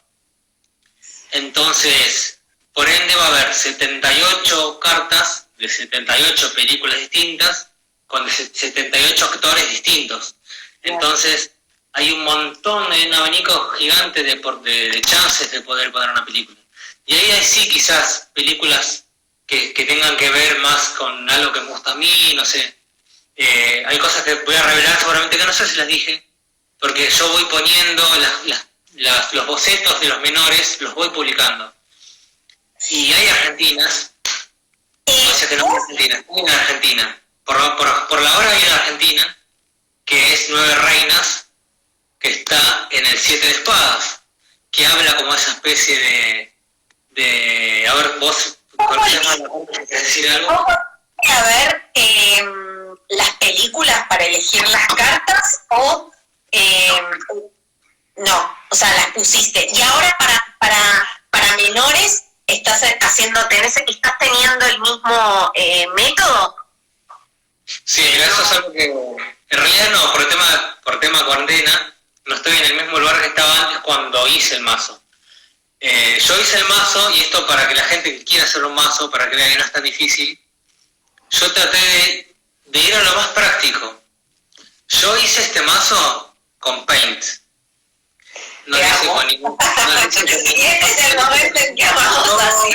Entonces, por ende va a haber 78 cartas de 78 películas distintas con 78 actores distintos. Entonces, hay un montón, hay un abanico gigante de chances de poder poner una película. Y ahí sí quizás películas que tengan que ver más con algo que me gusta a mí, no sé. Hay cosas que voy a revelar seguramente que no sé si las dije, porque yo voy poniendo los bocetos de los menores, los voy publicando. Y hay argentinas, no sé que no hay argentinas, hay una argentina. Por la hora hay una argentina, que es 9 reinas, que está en el 7 de espadas, que habla como esa especie de a ver, vos conocés decir algo. A ver, las películas para elegir las cartas o no, o sea, las pusiste. Y ahora para menores estás estás teniendo el mismo método. Sí, mira, eso es algo que en realidad no, por tema cuarentena, no estoy en el mismo lugar que estaba antes cuando hice el mazo. Yo hice el mazo, y esto para que la gente que quiera hacer un mazo, para que vea que no es tan difícil, yo traté de ir a lo más práctico. Yo hice este mazo con Paint. No lo hice con ningún... Este es el momento en que vamos así.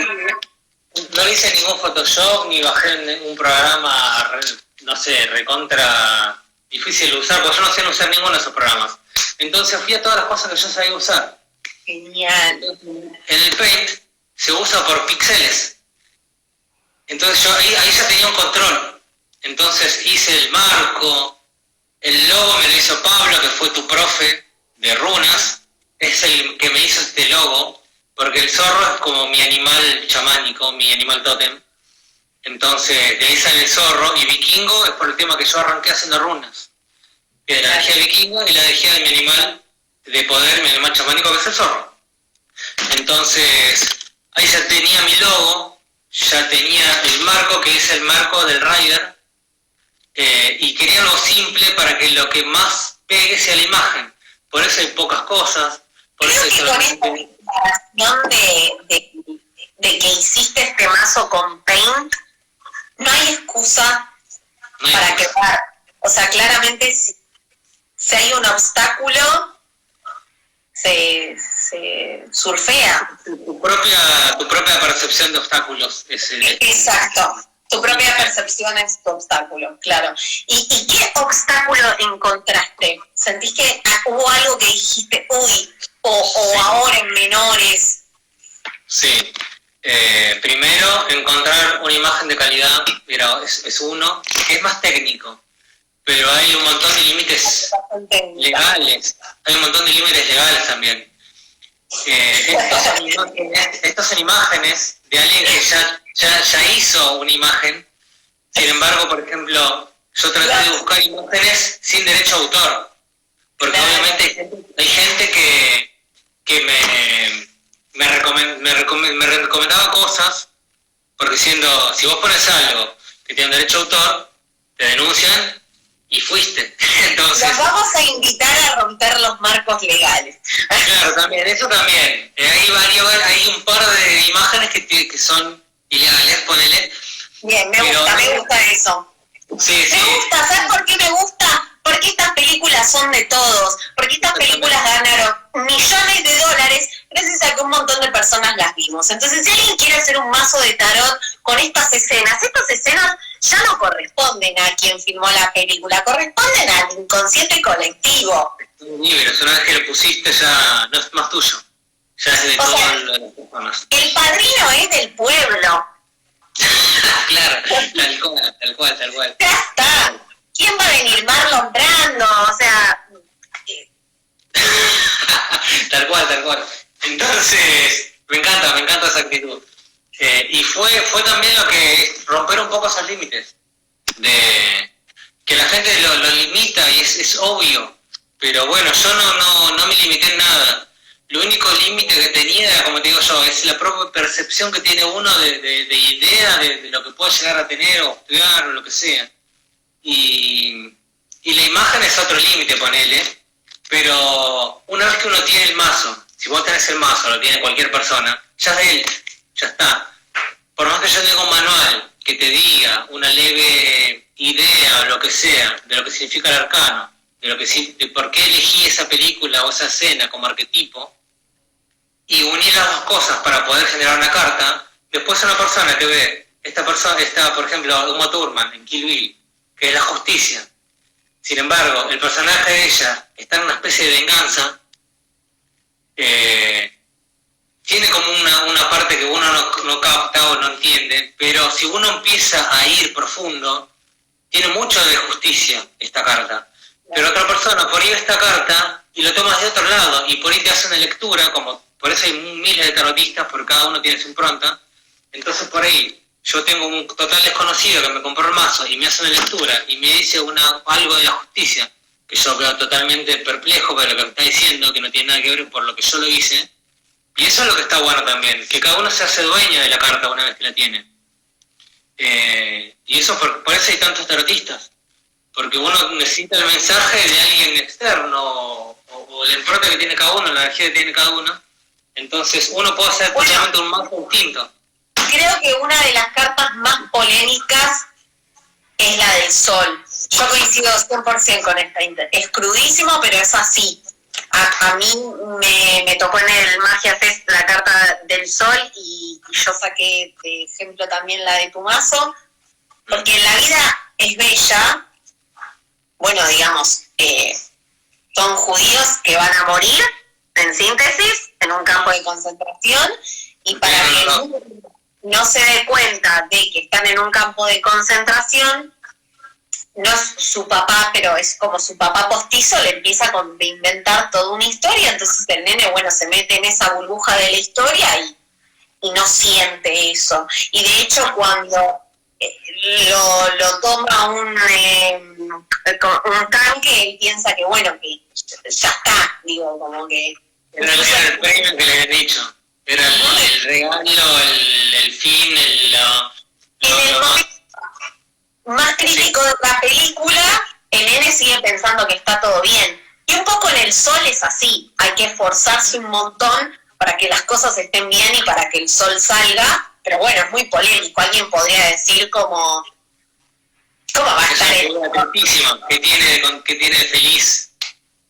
No hice ningún Photoshop, ni bajé un programa, no sé, recontra difícil de usar, porque yo no sé usar ninguno de esos programas. Entonces fui a todas las cosas que yo sabía usar. Genial. En el Paint se usa por píxeles. Entonces yo ahí ya tenía un control. Entonces hice el marco, el logo me lo hizo Pablo, que fue tu profe de runas, es el que me hizo este logo, porque el zorro es como mi animal chamánico, mi animal tótem. Entonces de ahí sale el zorro, y vikingo es por el tema que yo arranqué haciendo runas. Que de la energía vikingo y la energía de mi animal de poder, mi animal chamánico, que es el zorro. Entonces ahí ya tenía mi logo, ya tenía el marco, que es el marco del Rider, y quería algo simple para que lo que más pegue sea la imagen. Por eso hay pocas cosas. Por Creo eso que con esta declaración de que hiciste este mazo con Paint, no hay excusa para quedar. O sea, claramente si hay un obstáculo, se surfea. Tu propia percepción de obstáculos es el... Exacto. Tu propia percepción es tu obstáculo, claro. ¿Y qué obstáculo encontraste? ¿Sentís que hubo algo que dijiste, uy, o ahora en menores? Sí. Primero, encontrar una imagen de calidad, mira, es uno, que es más técnico, pero hay un montón de límites legales, también. Estos son imágenes de alguien que ya hizo una imagen. Sin embargo, por ejemplo, yo traté de buscar imágenes sin derecho a autor, porque obviamente hay gente que me recomendaba cosas, porque diciendo, si vos pones algo que tiene un derecho a autor, te denuncian y fuiste. Entonces, los vamos a invitar a romper los marcos legales. Claro, también, eso también. Hay un par de imágenes que son ilegales, ponele. Bien, me gusta eso. Sí. Me gusta, ¿sabes por qué me gusta? Porque estas películas son de todos, porque estas películas ganaron millones de dólares gracias a que un montón de personas las vimos. Entonces, si alguien quiere hacer un mazo de tarot con estas escenas ya no corresponden a quien filmó la película, corresponden al inconsciente colectivo. Pero una vez que lo pusiste ya no es más tuyo, ya es de todas las personas. El padrino es del pueblo. Claro, tal cual. Ya está. ¿Quién va a venir? Marlon Brando, o sea... Tal cual. Entonces, me encanta esa actitud. Y fue también lo que romper un poco esos límites. De que la gente lo limita y es obvio. Pero bueno, yo no me limité en nada. lo único límite que tenía, como te digo yo, es la propia percepción que tiene uno de idea de lo que puede llegar a tener o estudiar o lo que sea. Y la imagen es otro límite, ponele, pero una vez que uno tiene el mazo, si vos tenés el mazo, lo tiene cualquier persona, ya es de él, ya está. Por más que yo tenga un manual que te diga una leve idea o lo que sea de lo que significa el arcano, de por qué elegí esa película o esa escena como arquetipo, y unir las dos cosas para poder generar una carta, después una persona que ve, esta persona está, por ejemplo, Uma Thurman en Kill Bill, que es la justicia. Sin embargo, el personaje de ella está en una especie de venganza, tiene como una parte que uno no capta o no entiende, pero si uno empieza a ir profundo, tiene mucho de justicia esta carta. Pero otra persona por ahí ve esta carta y lo tomas de otro lado, y por ahí te hace una lectura, como por eso hay miles de tarotistas, porque cada uno tiene su impronta. Entonces por ahí yo tengo un total desconocido que me compró el mazo y me hace una lectura y me dice algo de la justicia, que yo quedo totalmente perplejo por lo que me está diciendo, que no tiene nada que ver por lo que yo lo hice. Y eso es lo que está bueno también, que cada uno se hace dueño de la carta una vez que la tiene. Y eso por eso hay tantos tarotistas, porque uno necesita el mensaje de alguien externo, o la impronta que tiene cada uno, la energía que tiene cada uno. Entonces uno puede hacer totalmente un mazo distinto. Creo que una de las cartas más polémicas es la del sol. Yo coincido 100% con esta. Es crudísimo, pero es así. A mí me tocó en el Magia Fest la carta del sol y yo saqué de ejemplo también la de tu mazo, porque la vida es bella. Bueno, digamos, son judíos que van a morir, en síntesis, en un campo de concentración, y para que el mundo no se dé cuenta de que están en un campo de concentración, no es su papá, pero es como su papá postizo, le empieza a inventar toda una historia, entonces el nene, bueno, se mete en esa burbuja de la historia y no siente eso. Y de hecho cuando lo toma un tanque, él piensa que bueno, que ya está, digo, como que... Era el premio que le habían dicho, era el regalo, el fin, en el momento más crítico de la película, el nene sigue pensando que está todo bien. Y un poco en el sol es así, hay que esforzarse un montón para que las cosas estén bien y para que el sol salga, pero bueno, es muy polémico. Alguien podría decir ¿cómo va a estar el... que tiene de feliz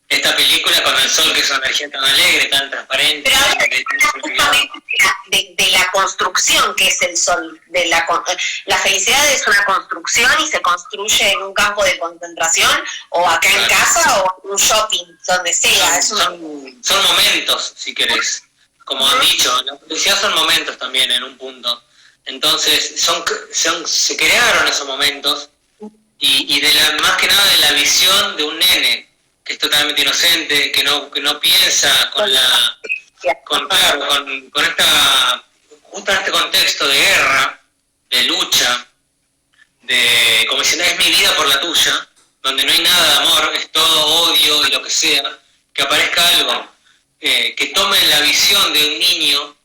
esta película con el sol, que es una energía tan alegre, tan transparente? Pero habla de la construcción que es el sol. La felicidad es una construcción y se construye en un campo de concentración, o acá en casa, o en un shopping, donde sea. Son momentos, si querés. Como han dicho, la felicidad son momentos también en un punto. Entonces, se crearon esos momentos y más que nada de la visión de un nene que es totalmente inocente, que no piensa con justo en este contexto de guerra, de lucha, de como si no es mi vida por la tuya, donde no hay nada de amor, es todo odio y lo que sea, que aparezca algo que tome la visión de un niño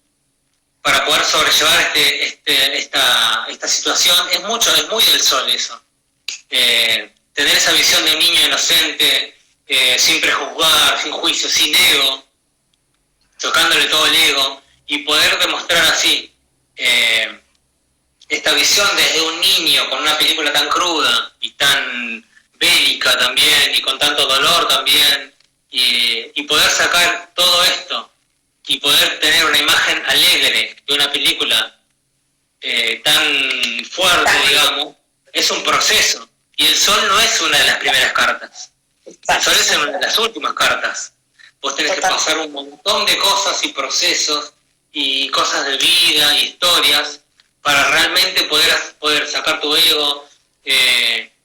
para poder sobrellevar esta situación. Es muy del sol eso. Tener esa visión de un niño inocente, sin prejuzgar, sin juicio, sin ego, tocándole todo el ego, y poder demostrar así esta visión desde un niño con una película tan cruda y tan bélica también, y con tanto dolor también, y poder sacar todo esto y poder tener una imagen alegre de una película tan fuerte, digamos, es un proceso. Y el sol no es una de las primeras cartas. El sol es una de las últimas cartas. Vos tenés que pasar un montón de cosas y procesos y cosas de vida y historias para realmente poder sacar tu ego,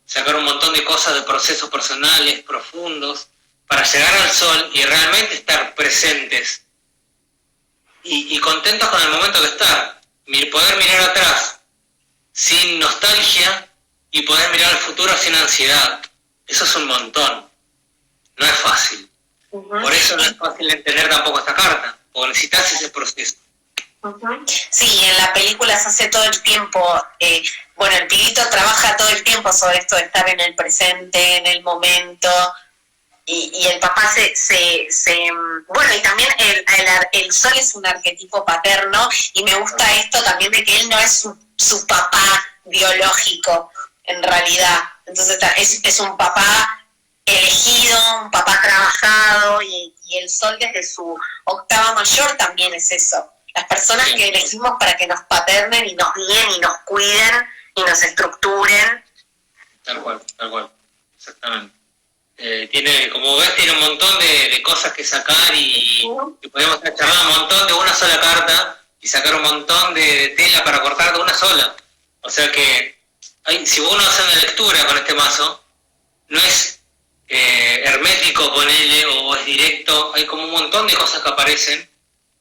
sacar un montón de cosas de procesos personales profundos para llegar al sol y realmente estar presentes y contentos con el momento de estar. Poder mirar atrás sin nostalgia y poder mirar al futuro sin ansiedad. Eso es un montón. No es fácil. Uh-huh. Por eso no es fácil de entender tampoco esta carta, o necesitas ese proceso. Sí, en la película se hace todo el tiempo, el pibito trabaja todo el tiempo sobre esto de estar en el presente, en el momento, y el papá y también el sol es un arquetipo paterno, y me gusta esto también de que él no es su papá biológico, en realidad. Entonces es un papá elegido, un papá trabajado, y el sol desde su octava mayor también es eso. Las personas que elegimos para que nos paternen y nos guíen y nos cuiden y nos estructuren. Tal cual, exactamente. Como ves, tiene un montón de cosas que sacar y podemos charlar un montón de una sola carta y sacar un montón de tela para cortar de una sola. O sea que si uno hace una lectura con este mazo, no es hermético, ponele, o es directo, hay como un montón de cosas que aparecen,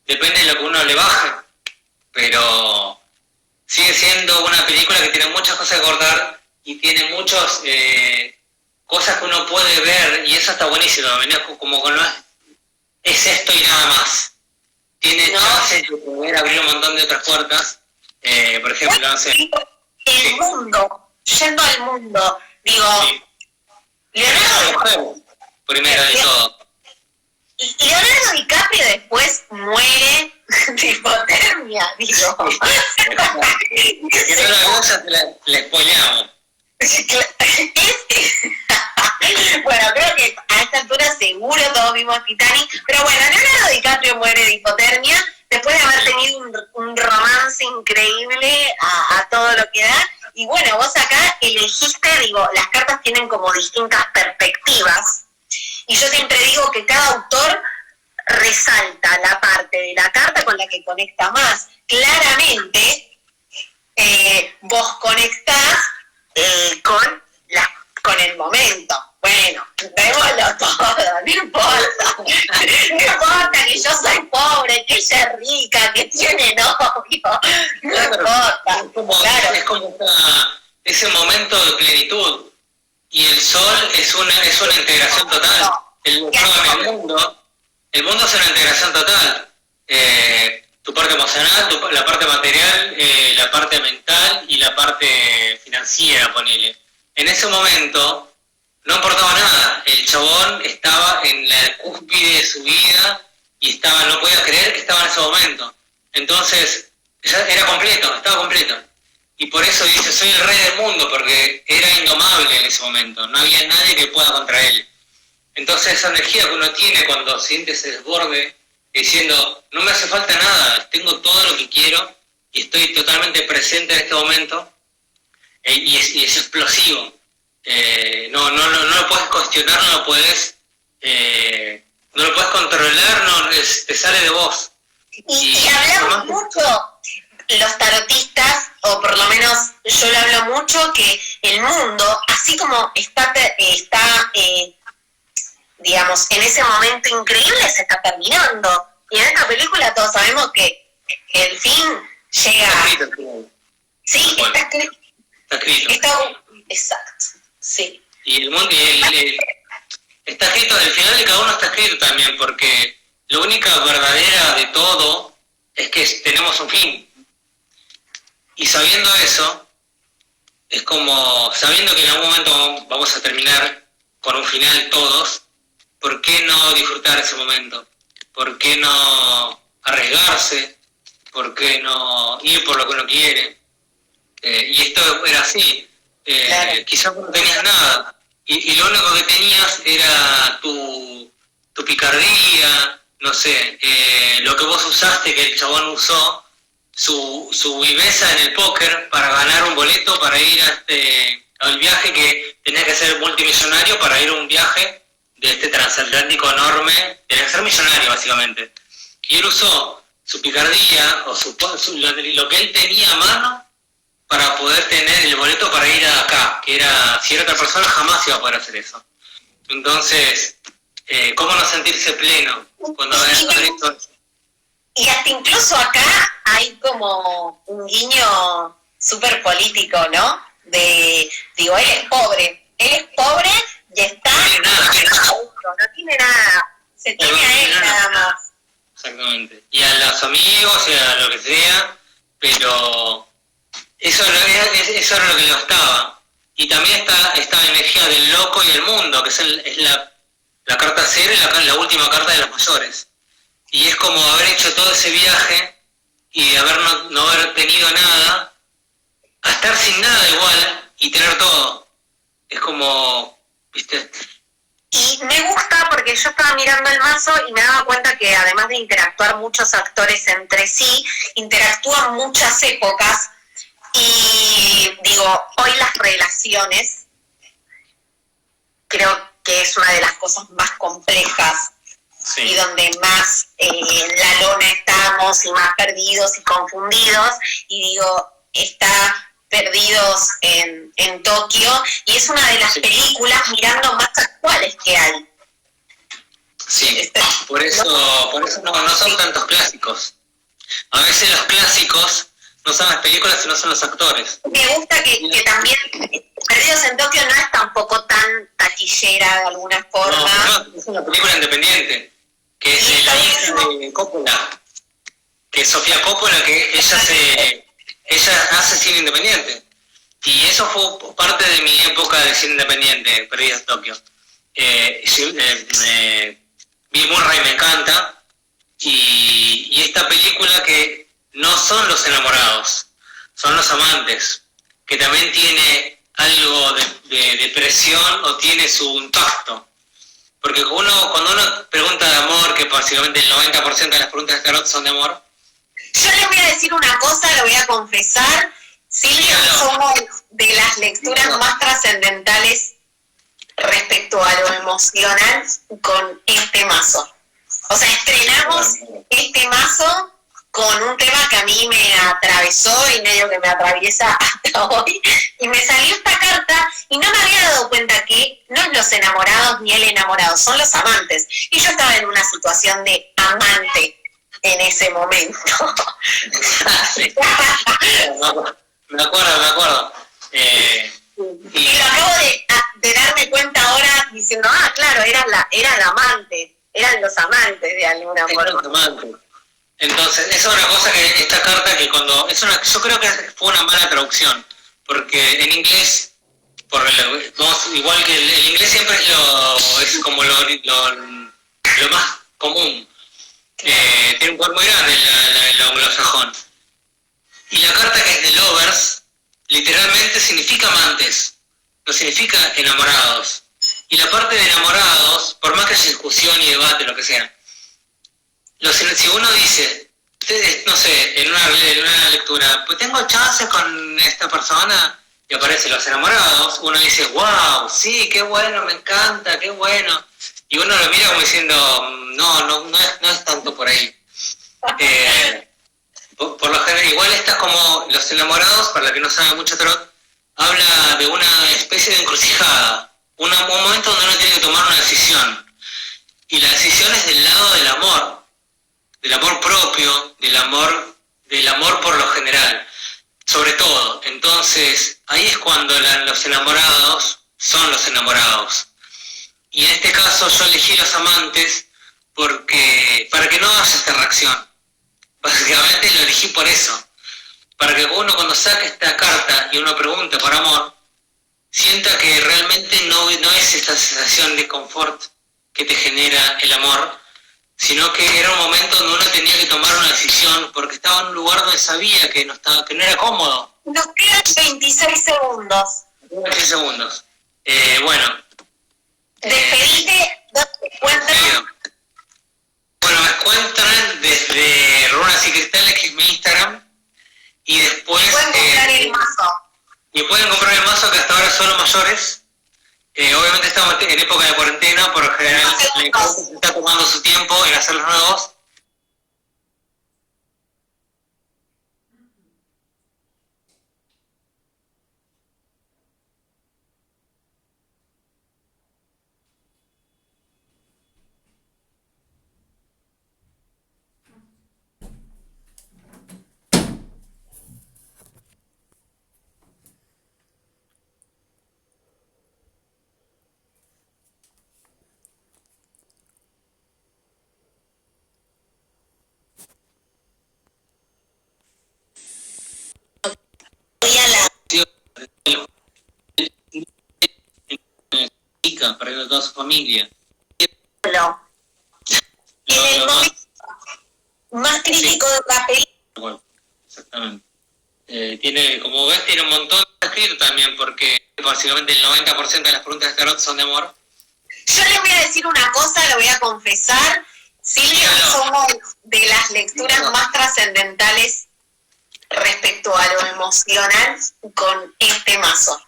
depende de lo que uno le baje, pero sigue siendo una película que tiene muchas cosas que cortar y tiene muchas cosas que uno puede ver, y eso está buenísimo, como que no es esto y nada más. Tiene chances de poder abrir un montón de otras puertas, por ejemplo, no sé. El mundo, yendo al mundo, digo, Sí. Leonardo, primero de todo. Y Leonardo DiCaprio después muere de hipotermia, digo. Que no la cosa la spoileamos. Bueno, creo que a esta altura seguro todos vimos Titanic, pero bueno, Leonardo DiCaprio muere de hipotermia después de haber tenido un romance increíble a todo lo que da. Y bueno, vos acá elegiste, las cartas tienen como distintas perspectivas, y yo siempre digo que cada autor resalta la parte de la carta con la que conecta más. Claramente, vos conectás con el momento. Bueno, démoslo todo, no importa. No importa que yo soy pobre, que ella es rica, que tiene novio. No importa. Es como ese momento de plenitud. Y el sol es una integración total. El mundo es una integración total. Tu parte emocional, la parte material, la parte mental y la parte financiera, ponele. En ese momento no importaba nada, el chabón estaba en la cúspide de su vida y no podía creer que estaba en ese momento. Entonces, ya estaba completo. Y por eso dice, soy el rey del mundo, porque era indomable en ese momento, no había nadie que pueda contra él. Entonces esa energía que uno tiene cuando siente ese desborde, diciendo, no me hace falta nada, tengo todo lo que quiero y estoy totalmente presente en este momento, y es explosivo. No lo puedes cuestionar, no lo puedes controlar, te sale de vos. Y hablamos mucho, los tarotistas, o por lo menos yo le hablo mucho, que el mundo, así como está digamos, en ese momento increíble, se está terminando. Y en esta película todos sabemos que el fin llega. Sí, está escrito. Exacto, sí. Y el mundo, está escrito, el final de cada uno está escrito también, porque lo única verdadera de todo es que tenemos un fin. Y sabiendo eso, es como, sabiendo que en algún momento vamos a terminar con un final todos, ¿por qué no disfrutar ese momento? ¿Por qué no arriesgarse? ¿Por qué no ir por lo que uno quiere? Y esto era así. Claro. Quizás no tenías nada. Y lo único que tenías era tu picardía, no sé, lo que vos usaste, que el chabón usó, su viveza en el póker para ganar un boleto para ir al viaje, que tenía que ser multimillonario para ir a un viaje de este transatlántico enorme, tenía que ser millonario básicamente. Y él usó su picardía o lo que él tenía a mano para poder tener el boleto para ir a acá, que era, si era otra persona jamás iba a poder hacer eso. Entonces, ¿cómo no sentirse pleno cuando ves esto? Y hasta incluso acá hay como un guiño súper político, ¿no? Digo, él es pobre y está no tiene nada. Se tiene a él nada más. Exactamente. Y a los amigos y a lo que sea, pero eso era lo que le bastaba. Y también está esta energía del loco y el mundo, que es la carta cero y la última carta de los mayores. Y es como haber hecho todo ese viaje y no haber tenido nada, a estar sin nada igual y tener todo. Es como, ¿viste? Y me gusta porque yo estaba mirando el mazo y me daba cuenta que además de interactuar muchos actores entre sí, interactúan muchas épocas. Y digo, hoy las relaciones creo que es una de las cosas más complejas, sí, y donde más en la lona estamos y más perdidos y confundidos. Y digo, está Perdidos en Tokio, y es una de las películas mirando más actuales que hay. Sí, por eso no son tantos clásicos. A veces los clásicos no son las películas, sino son los actores. Me gusta que también Perdidos en Tokio no es tampoco tan taquillera de alguna forma. No, es una película independiente, que es la hija de Coppola, que es Sofía Coppola, que ella hace cine independiente. Y eso fue parte de mi época de cine independiente, Perdidos en Tokio. Bill Murray me encanta, y esta película que no son los enamorados, son los amantes, que también tiene algo de depresión o tiene su impacto. Porque cuando uno pregunta de amor, que básicamente el 90% de las preguntas de tarot son de amor. Yo les voy a decir una cosa, lo voy a confesar. Silvia, somos de las lecturas más trascendentales respecto a lo emocional con este mazo. O sea, estrenamos este mazo con un tema que a mí me atravesó y medio que me atraviesa hasta hoy, y me salió esta carta y no me había dado cuenta que no es los enamorados ni el enamorado, son los amantes. Y yo estaba en una situación de amante en ese momento. Me acuerdo. Y lo acabo de darme cuenta ahora diciendo, claro, era la amante, eran los amantes de alguna forma. Entonces, esa es una cosa que esta carta que yo creo que fue una mala traducción, porque en inglés, igual que el inglés siempre es como lo más común. Tiene un poder muy grande el anglosajón. Y la carta que es de lovers, literalmente significa amantes, no significa enamorados. Y la parte de enamorados, por más que haya discusión y debate, lo que sea, si uno dice, ustedes, no sé, en una lectura, pues tengo chances con esta persona, y aparecen los enamorados, uno dice, wow, sí, qué bueno, me encanta, qué bueno. Y uno lo mira como diciendo, no es tanto por ahí. Por lo general, igual estas como los enamorados, para la que no sabe mucho tarot, habla de una especie de encrucijada, un momento donde uno tiene que tomar una decisión. Y la decisión es del lado del amor propio, del amor por lo general, sobre todo. Entonces, ahí es cuando los enamorados son los enamorados. Y en este caso yo elegí los amantes para que no haya esta reacción. Básicamente lo elegí por eso. Para que uno cuando saque esta carta y uno pregunte por amor, sienta que realmente no es esta sensación de confort que te genera el amor, sino que era un momento donde uno tenía que tomar una decisión porque estaba en un lugar donde sabía que no era cómodo. Nos quedan 26 segundos. 26 segundos. Bueno. Despedite, ¿dónde te encuentran? Bueno, me encuentran desde Runas y Cristales, que es mi Instagram, y después... Pueden comprar el mazo. Y pueden comprar el mazo, que hasta ahora son los mayores. Obviamente estamos en época de cuarentena, por lo general la empresa se está tomando su tiempo en hacer los nuevos. perdiendo toda su familia. No. En el momento más crítico de la película. Bueno, exactamente. Tiene, como ves, tiene un montón de escrito también, porque básicamente el 90% de las preguntas de tarot son de amor. Yo le voy a decir una cosa, lo voy a confesar. Silvia, somos de las lecturas más trascendentales respecto a lo emocional con este mazo.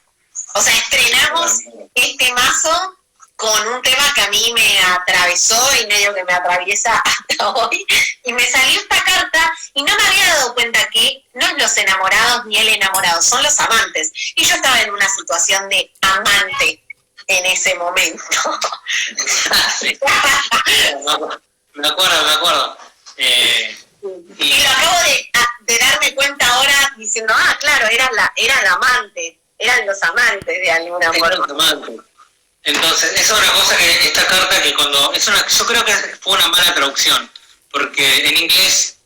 O sea, estrenamos este mazo con un tema que a mí me atravesó y medio que me atraviesa hasta hoy, y me salió esta carta y no me había dado cuenta que no es los enamorados ni el enamorado, son los amantes. Y yo estaba en una situación de amante en ese momento. Sí. Me acuerdo. Y lo acabo de darme cuenta ahora diciendo, claro, era la amante, eran los amantes de alguna forma. Entonces, esa es una cosa que esta carta que cuando yo creo que fue una mala traducción, porque en inglés,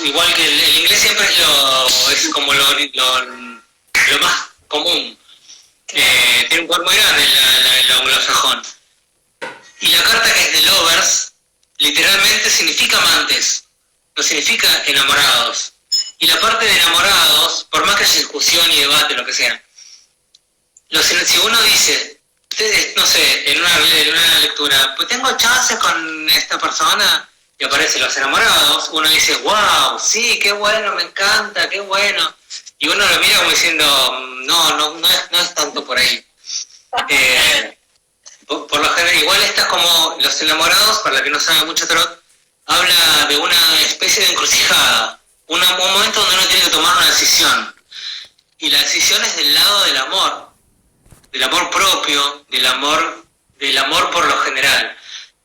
igual que el inglés siempre es como lo más común. Tiene un cuerpo muy grande el anglosajón. Y la carta que es de lovers, literalmente significa amantes, no significa enamorados. Y la parte de enamorados, por más que haya discusión y debate, lo que sea, si uno dice, no sé, en una lectura, pues tengo chances con esta persona, y aparecen los enamorados, uno dice, wow, sí, qué bueno, me encanta, qué bueno. Y uno lo mira como diciendo, no es tanto por ahí. Por lo general, igual estas como los enamorados, para la que no sabe mucho tarot, habla de una especie de encrucijada, un momento donde uno tiene que tomar una decisión. Y la decisión es del lado del amor propio, del amor por lo general,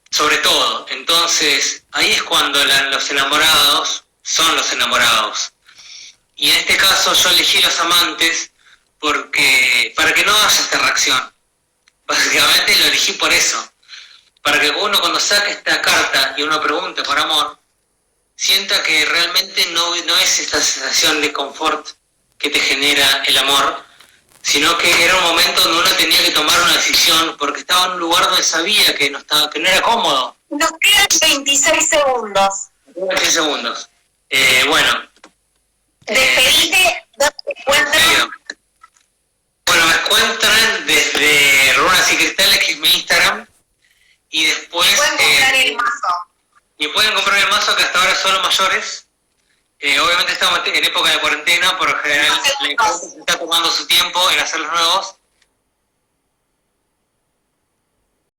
sobre todo. Entonces, ahí es cuando los enamorados son los enamorados. Y en este caso yo elegí los amantes para que no haya esta reacción. Básicamente lo elegí por eso. Para que uno cuando saque esta carta y uno pregunte por amor, sienta que realmente no es esta sensación de confort que te genera el amor, sino que era un momento donde uno tenía que tomar una decisión porque estaba en un lugar donde sabía que no era cómodo. Nos quedan 26 segundos. 26 segundos. Bueno. Despedite, ¿dónde te encuentran? Bueno, me encuentran desde Runas y Cristales, que es mi Instagram, y después... Pueden comprar el mazo. Y pueden comprar el mazo, que hasta ahora son los mayores. Obviamente estamos en época de cuarentena, por lo general la empresa está tomando su tiempo en hacer los nuevos.